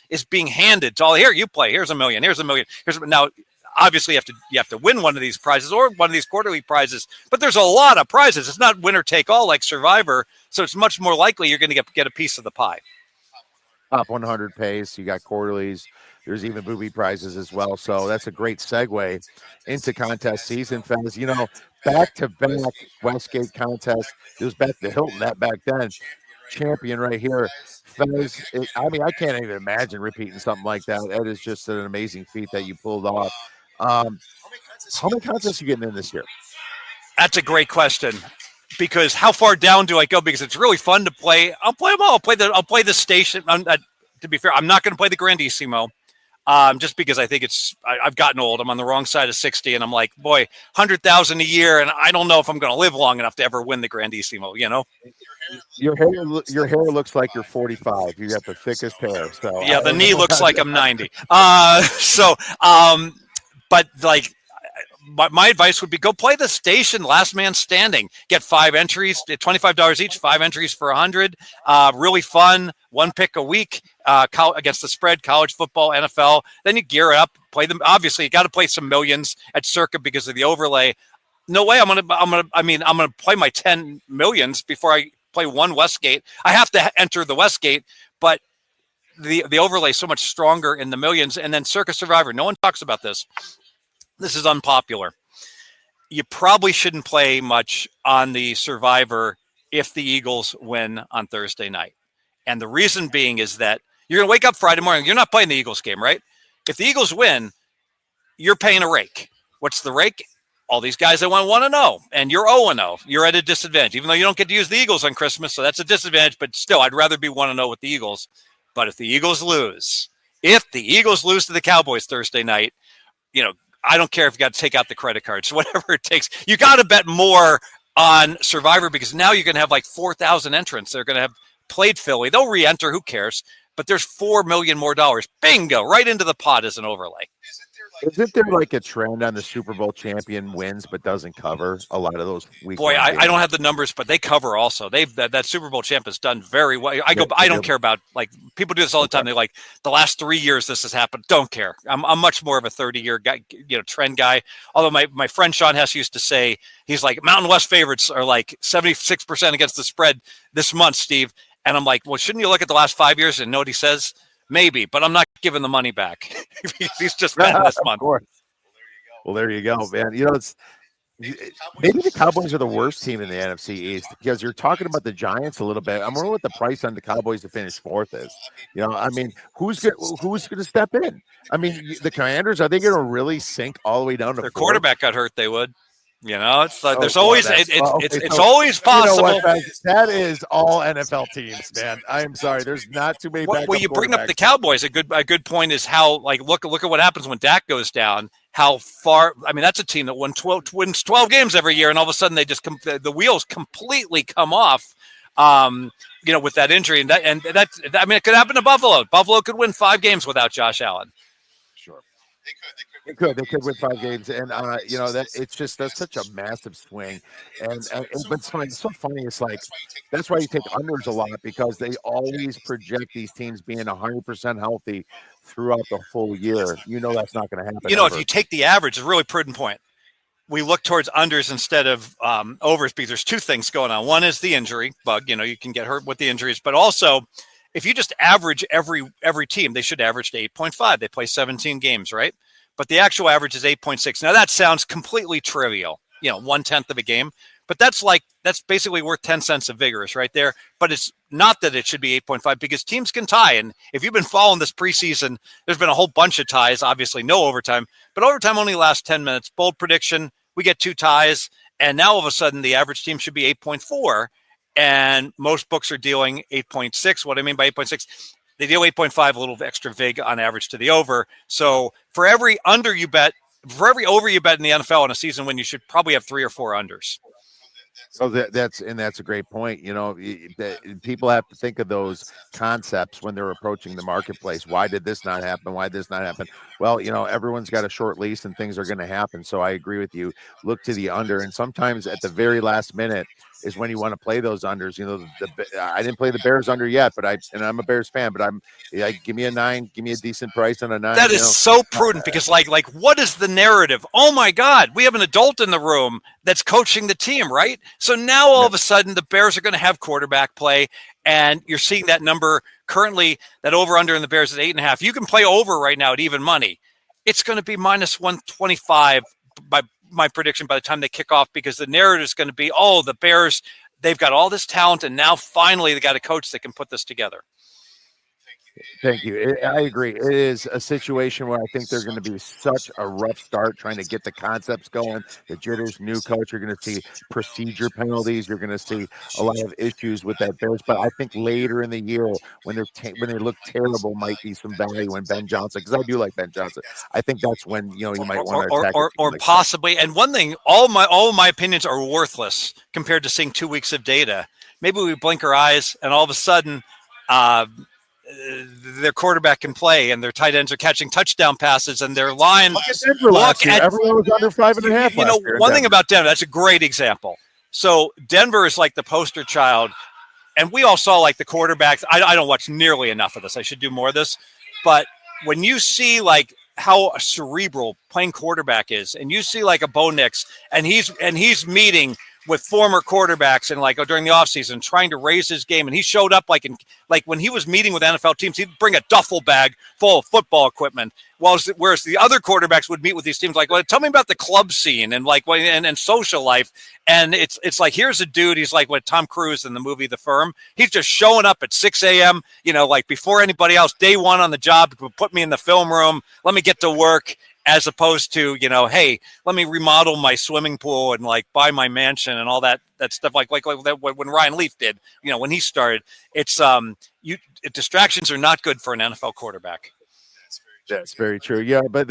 Speaker 6: is being handed to all. Here, you play. Here's $1 million. Here's $1 million. Now, obviously, you have to win one of these prizes or one of these quarterly prizes. But there's a lot of prizes. It's not winner take all like Survivor. So it's much more likely you're going to get a piece of the pie.
Speaker 2: Top 100 pays. You got quarterlies. There's even booby prizes as well. So that's a great segue into contest season, fellas. You know, back-to-back Westgate contest. It was back to Hilton that back then. Champion right here. Fellas, I can't even imagine repeating something like that. That is just an amazing feat that you pulled off. How many contests are you getting in this year?
Speaker 6: That's a great question. Because how far down do I go? Because it's really fun to play. I'll play them all. I'll play the station. To be fair, I'm not going to play the Grandissimo. Just because I think I've gotten old. I'm on the wrong side of 60, and I'm like, boy, 100,000 a year, and I don't know if I'm going to live long enough to ever win the Grandissimo. You know,
Speaker 2: your hair looks like you're 45. You got the thickest hair. So
Speaker 6: yeah, the knee looks like I'm 90. But like. My advice would be go play the station, last man standing. Get 5 entries, $25 each, 5 entries for 100. Really fun, 1 pick a week against the spread, college football, NFL. Then you gear up, play them. Obviously, you got to play some millions at Circa because of the overlay. No way, I'm gonna play my 10 millions before I play one Westgate. I have to enter the Westgate, but the overlay is so much stronger in the millions. And then Circa Survivor, no one talks about this. This is unpopular. You probably shouldn't play much on the Survivor if the Eagles win on Thursday night. And the reason being is that you're going to wake up Friday morning. You're not playing the Eagles game, right? If the Eagles win, you're paying a rake. What's the rake? All these guys that went 1-0, and you're 0-0. You're at a disadvantage, even though you don't get to use the Eagles on Christmas, so that's a disadvantage. But still, I'd rather be 1-0 with the Eagles. But if the Eagles lose to the Cowboys Thursday night, you know, I don't care if you got to take out the credit cards, whatever it takes. You got to bet more on Survivor because now you're going to have like 4,000 entrants. They're going to have played Philly. They'll re-enter. Who cares? But there's $4 million more. Bingo! Right into the pot as an overlay.
Speaker 2: Isn't there like a trend on the Super Bowl champion wins but doesn't cover a lot of those week?
Speaker 6: Boy, I don't have the numbers, but they cover also. That Super Bowl champ has done very well. I don't care about, like, people do this all the time. They're like, the last 3 years this has happened. Don't care. I'm much more of a 30-year guy, trend guy. Although my friend Sean Hess used to say, he's like, Mountain West favorites are like 76% against the spread this month, Steve. And I'm like, well, shouldn't you look at the last 5 years and know what he says? Maybe, but I'm not giving the money back. He's just betting this month.
Speaker 2: Well, there you go, man. You know, maybe the Cowboys are the worst team in the NFC East because you're talking about the Giants a little bit. I'm wondering what the price on the Cowboys to finish 4th is. You know, I mean, who's going to step in? I mean, the Commanders, are they going to really sink all the way down to
Speaker 6: their
Speaker 2: 4th?
Speaker 6: Quarterback got hurt? They would. You know, it's like there's always it's always possible.
Speaker 2: You know what, that is all NFL teams, man. I am sorry. There's not too many.
Speaker 6: Well, you bring up the Cowboys. A good point is how, like, look at what happens when Dak goes down. How far? I mean, that's a team that wins 12 games every year, and all of a sudden they just the wheels completely come off. With that injury, and that's I mean, it could happen to Buffalo. Buffalo could win 5 games without Josh Allen.
Speaker 2: Sure. They could win 5 games, and that's such a massive swing, and but it's so funny. It's like that's why you take unders a lot because they always project these teams being 100% healthy throughout the full year. You know that's not going to happen.
Speaker 6: If you take the average, it's a really prudent point. We look towards unders instead of overs because there's 2 things going on. One is the injury bug. You can get hurt with the injuries, but also if you just average every team, they should average to 8.5. They play 17 games, right? But the actual average is 8.6. Now that sounds completely trivial, 1/10 of a game, but that's basically worth 10 cents of vigorous right there. But it's not that it should be 8.5 because teams can tie. And if you've been following this preseason, there's been a whole bunch of ties, obviously no overtime, but overtime only lasts 10 minutes. Bold prediction. We get 2 ties. And now all of a sudden the average team should be 8.4 and most books are dealing 8.6. What I mean by 8.6, they deal 8.5, a little extra vig on average to the over. So for every over you bet in the NFL in a season win, you should probably have 3 or 4 unders.
Speaker 2: So that's a great point. People have to think of those concepts when they're approaching the marketplace. Why did this not happen? Why did this not happen? Well, everyone's got a short lease and things are going to happen. So I agree with you. Look to the under, and sometimes at the very last minute is when you want to play those unders. I didn't play the Bears under yet, but I'm a Bears fan, but give me a 9, give me a decent price on a 9.
Speaker 6: That is so prudent because like what is the narrative? Oh my God, we have an adult in the room that's coaching the team, right? So now all of a sudden the Bears are going to have quarterback play, and you're seeing that number currently, that over under in the Bears is 8.5. You can play over right now at even money. It's going to be minus 125 by my prediction by the time they kick off, because the narrative is going to be, oh, the Bears, they've got all this talent, and now finally they got a coach that can put this together.
Speaker 2: Thank you. I agree. It is a situation where I think they're going to be such a rough start trying to get the concepts going. The jitters, new coach, you're going to see procedure penalties. You're going to see a lot of issues with that Bears. But I think later in the year, when they look terrible, might be some value in Ben Johnson, because I do like Ben Johnson. I think that's when you might want to attack
Speaker 6: or possibly. And one thing, all my opinions are worthless compared to seeing 2 weeks of data. Maybe we blink our eyes and all of a sudden, their quarterback can play and their tight ends are catching touchdown passes and their line.
Speaker 2: Look at Denver last year. Everyone was under 5.5.
Speaker 6: One thing about Denver, that's a great example. So Denver is like the poster child, and we all saw like the quarterbacks. I don't watch nearly enough of this. I should do more of this. But when you see like how cerebral playing quarterback is, and you see like a Bo Nix, and he's meeting with former quarterbacks and during the offseason trying to raise his game. And he showed up like when he was meeting with NFL teams, he'd bring a duffel bag full of football equipment. Whereas the other quarterbacks would meet with these teams tell me about the club scene and and social life. And it's like, here's a dude, he's like what Tom Cruise in the movie The Firm. He's just showing up at 6 a.m., before anybody else, day one on the job, put me in the film room, let me get to work. As opposed to, hey, let me remodel my swimming pool and buy my mansion and all that stuff like that when Ryan Leaf did, when he started. It's distractions are not good for an NFL quarterback.
Speaker 2: That's very true. Yeah, but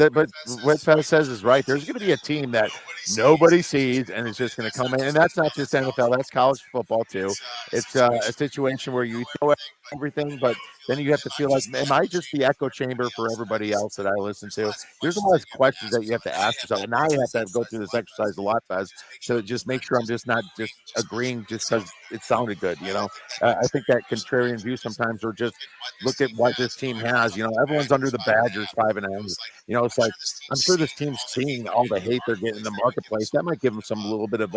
Speaker 2: what Fez says is right. There's going to be a team that nobody sees, and it's just going to come in. And that's not just NFL. That's college football, too. It's a situation where you throw everything, but then you have to feel like, am I just the echo chamber for everybody else that I listen to? There's a lot of questions that you have to ask yourself. And now you have to go through this exercise a lot, Fez, to just make sure I'm just not just agreeing just because it sounded good, I think that contrarian view sometimes, or just look at what this team has. Everyone's under the Badgers 5.5. It's like, I'm sure this team's seeing all the hate they're getting in the marketplace. That might give them some little bit of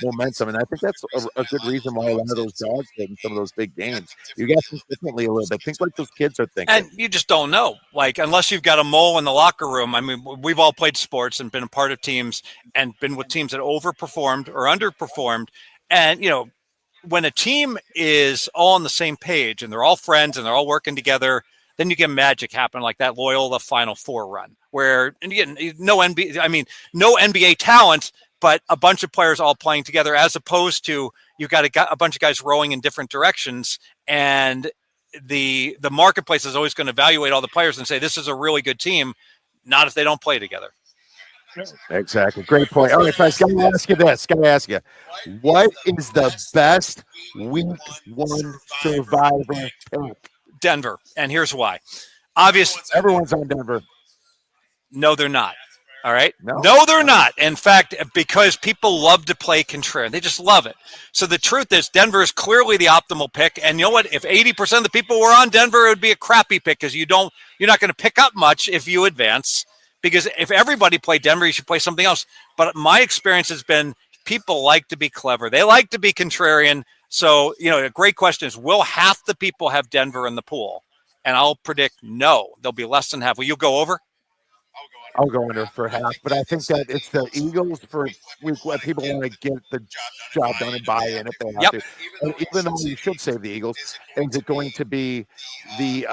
Speaker 2: momentum. And I think that's a good reason why a lot of those dogs get in some of those big games. You got to think differently a little bit. Think like those kids are thinking.
Speaker 6: And you just don't know. Unless you've got a mole in the locker room. I mean, we've all played sports and been a part of teams and been with teams that overperformed or underperformed. And, when a team is all on the same page and they're all friends and they're all working together, then you get magic happen like that Loyola Final Four run where, and again, no NBA talent, but a bunch of players all playing together, as opposed to you've got a bunch of guys rowing in different directions. And the marketplace is always going to evaluate all the players and say, this is a really good team, not if they don't play together.
Speaker 2: Exactly. Great point. All right, guys, got to ask you this. What is the best week one survivor pick?
Speaker 6: Denver. And here's why. Obviously,
Speaker 2: everyone's on Denver.
Speaker 6: No, they're not. All right. No, they're not. In fact, because people love to play contrarian. They just love it. So the truth is Denver is clearly the optimal pick. And you know what? If 80% of the people were on Denver, it would be a crappy pick because you're not going to pick up much if you advance. Because if everybody played Denver, you should play something else. But my experience has been people like to be clever. They like to be contrarian. So, a great question is, will half the people have Denver in the pool? And I'll predict no. There'll be less than half. Will you go over?
Speaker 2: I'll go under for half, but I think that it's the Eagles for what people want to get the job done and buy in if they have to. And even though you should save the Eagles, is it going to be the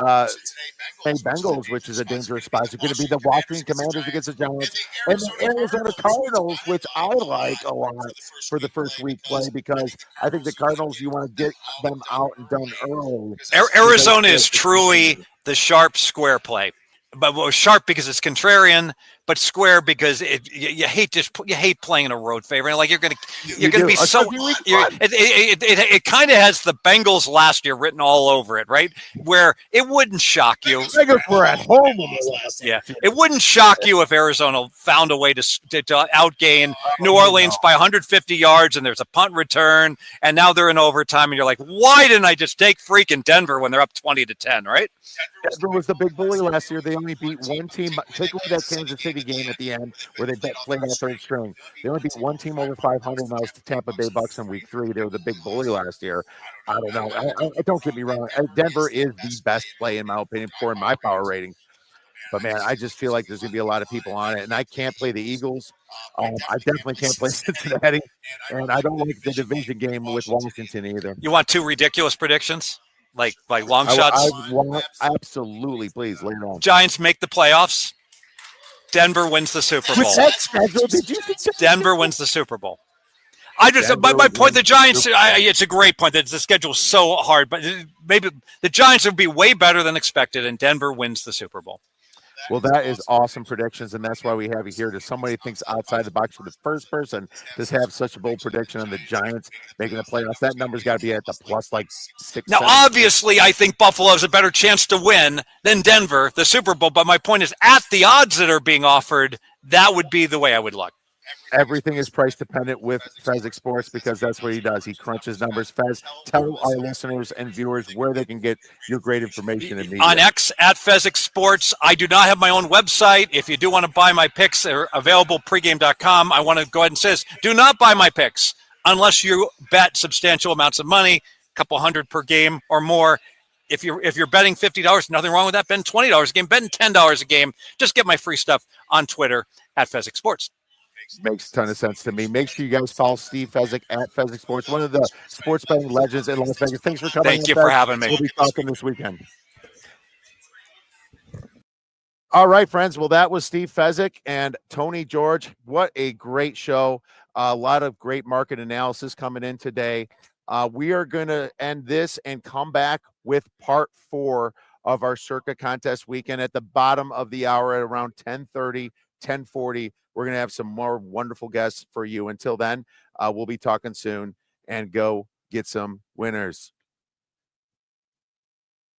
Speaker 2: Bengals, which is a dangerous spot? Is it going to be the Washington Commanders against the Giants and the Arizona Cardinals, which I like a lot for the first week play, because I think the Cardinals, you want to get them out and done early.
Speaker 6: Arizona is truly the sharp square play. But sharp because it's contrarian, but square because you hate playing in a road favorite. Like you're gonna
Speaker 2: You
Speaker 6: be
Speaker 2: do.
Speaker 6: so.
Speaker 2: Especially week
Speaker 6: You're,
Speaker 2: one.
Speaker 6: it kind of has the Bengals last year written all over it, right? Where it wouldn't shock you.
Speaker 2: Bengals were at home in the last
Speaker 6: Yeah, it wouldn't shock you if Arizona found a way to outgain New Orleans by 150 yards, and there's a punt return, and now they're in overtime, and you're like, why didn't I just take freaking Denver when they're up 20-10, right?
Speaker 2: Denver was the big bully last year. They only beat one team. Take away that Kansas City game at the end where they played that third string. They only beat one team over 500, and that was the Tampa Bay Bucks in week 3. They were the big bully last year. I don't know. Don't get me wrong. Denver is the best play, in my opinion, for my power rating. But, man, I just feel like there's going to be a lot of people on it. And I can't play the Eagles. I definitely can't play Cincinnati. And I don't like the division game with Washington either.
Speaker 6: You want 2 ridiculous predictions? Like long shots?
Speaker 2: Absolutely. Please, lay it on.
Speaker 6: Giants make the playoffs. Denver wins the Super Bowl.
Speaker 2: With that schedule, did you think
Speaker 6: Denver wins the Super Bowl. I just my point. The Giants. It's a great point. That the schedule's so hard, but maybe the Giants will be way better than expected, and Denver wins the Super Bowl.
Speaker 2: Well, that is awesome predictions, and that's why we have you here. To somebody who thinks outside the box for the first person to have such a bold prediction on the Giants making the playoffs. That number's got to be at the plus like 6.
Speaker 6: Now,
Speaker 2: 7.
Speaker 6: obviously, I think Buffalo has a better chance to win than Denver, the Super Bowl. But my point is, at the odds that are being offered, that would be the way I would look.
Speaker 2: Everything is price dependent with Fezzik Sports because that's what he does. He crunches numbers. Fez, tell our listeners and viewers where they can get your great information and media.
Speaker 6: On X at Fezzik Sports. I do not have my own website. If you do want to buy my picks, they're available pregame.com. I want to go ahead and say this. Do not buy my picks unless you bet substantial amounts of money, a couple hundred per game or more. If you're betting $50, nothing wrong with that. Betting $20 a game, betting $10 a game. Just get my free stuff on Twitter at Fezzik Sports.
Speaker 2: Makes a ton of sense to me. Make sure you guys follow Steve Fezzik at Fezzik Sports, one of the sports betting legends in Las Vegas. Thanks for coming.
Speaker 6: Thank you for having me.
Speaker 2: We'll be talking this weekend. All right, friends. Well, that was Steve Fezzik and Tony George. What a great show. A lot of great market analysis coming in today. We are going to end this and come back with part 4 of our Circa Contest weekend at the bottom of the hour at around 10:30, 10:40. We're going to have some more wonderful guests for you. Until then, we'll be talking soon, and go get some winners.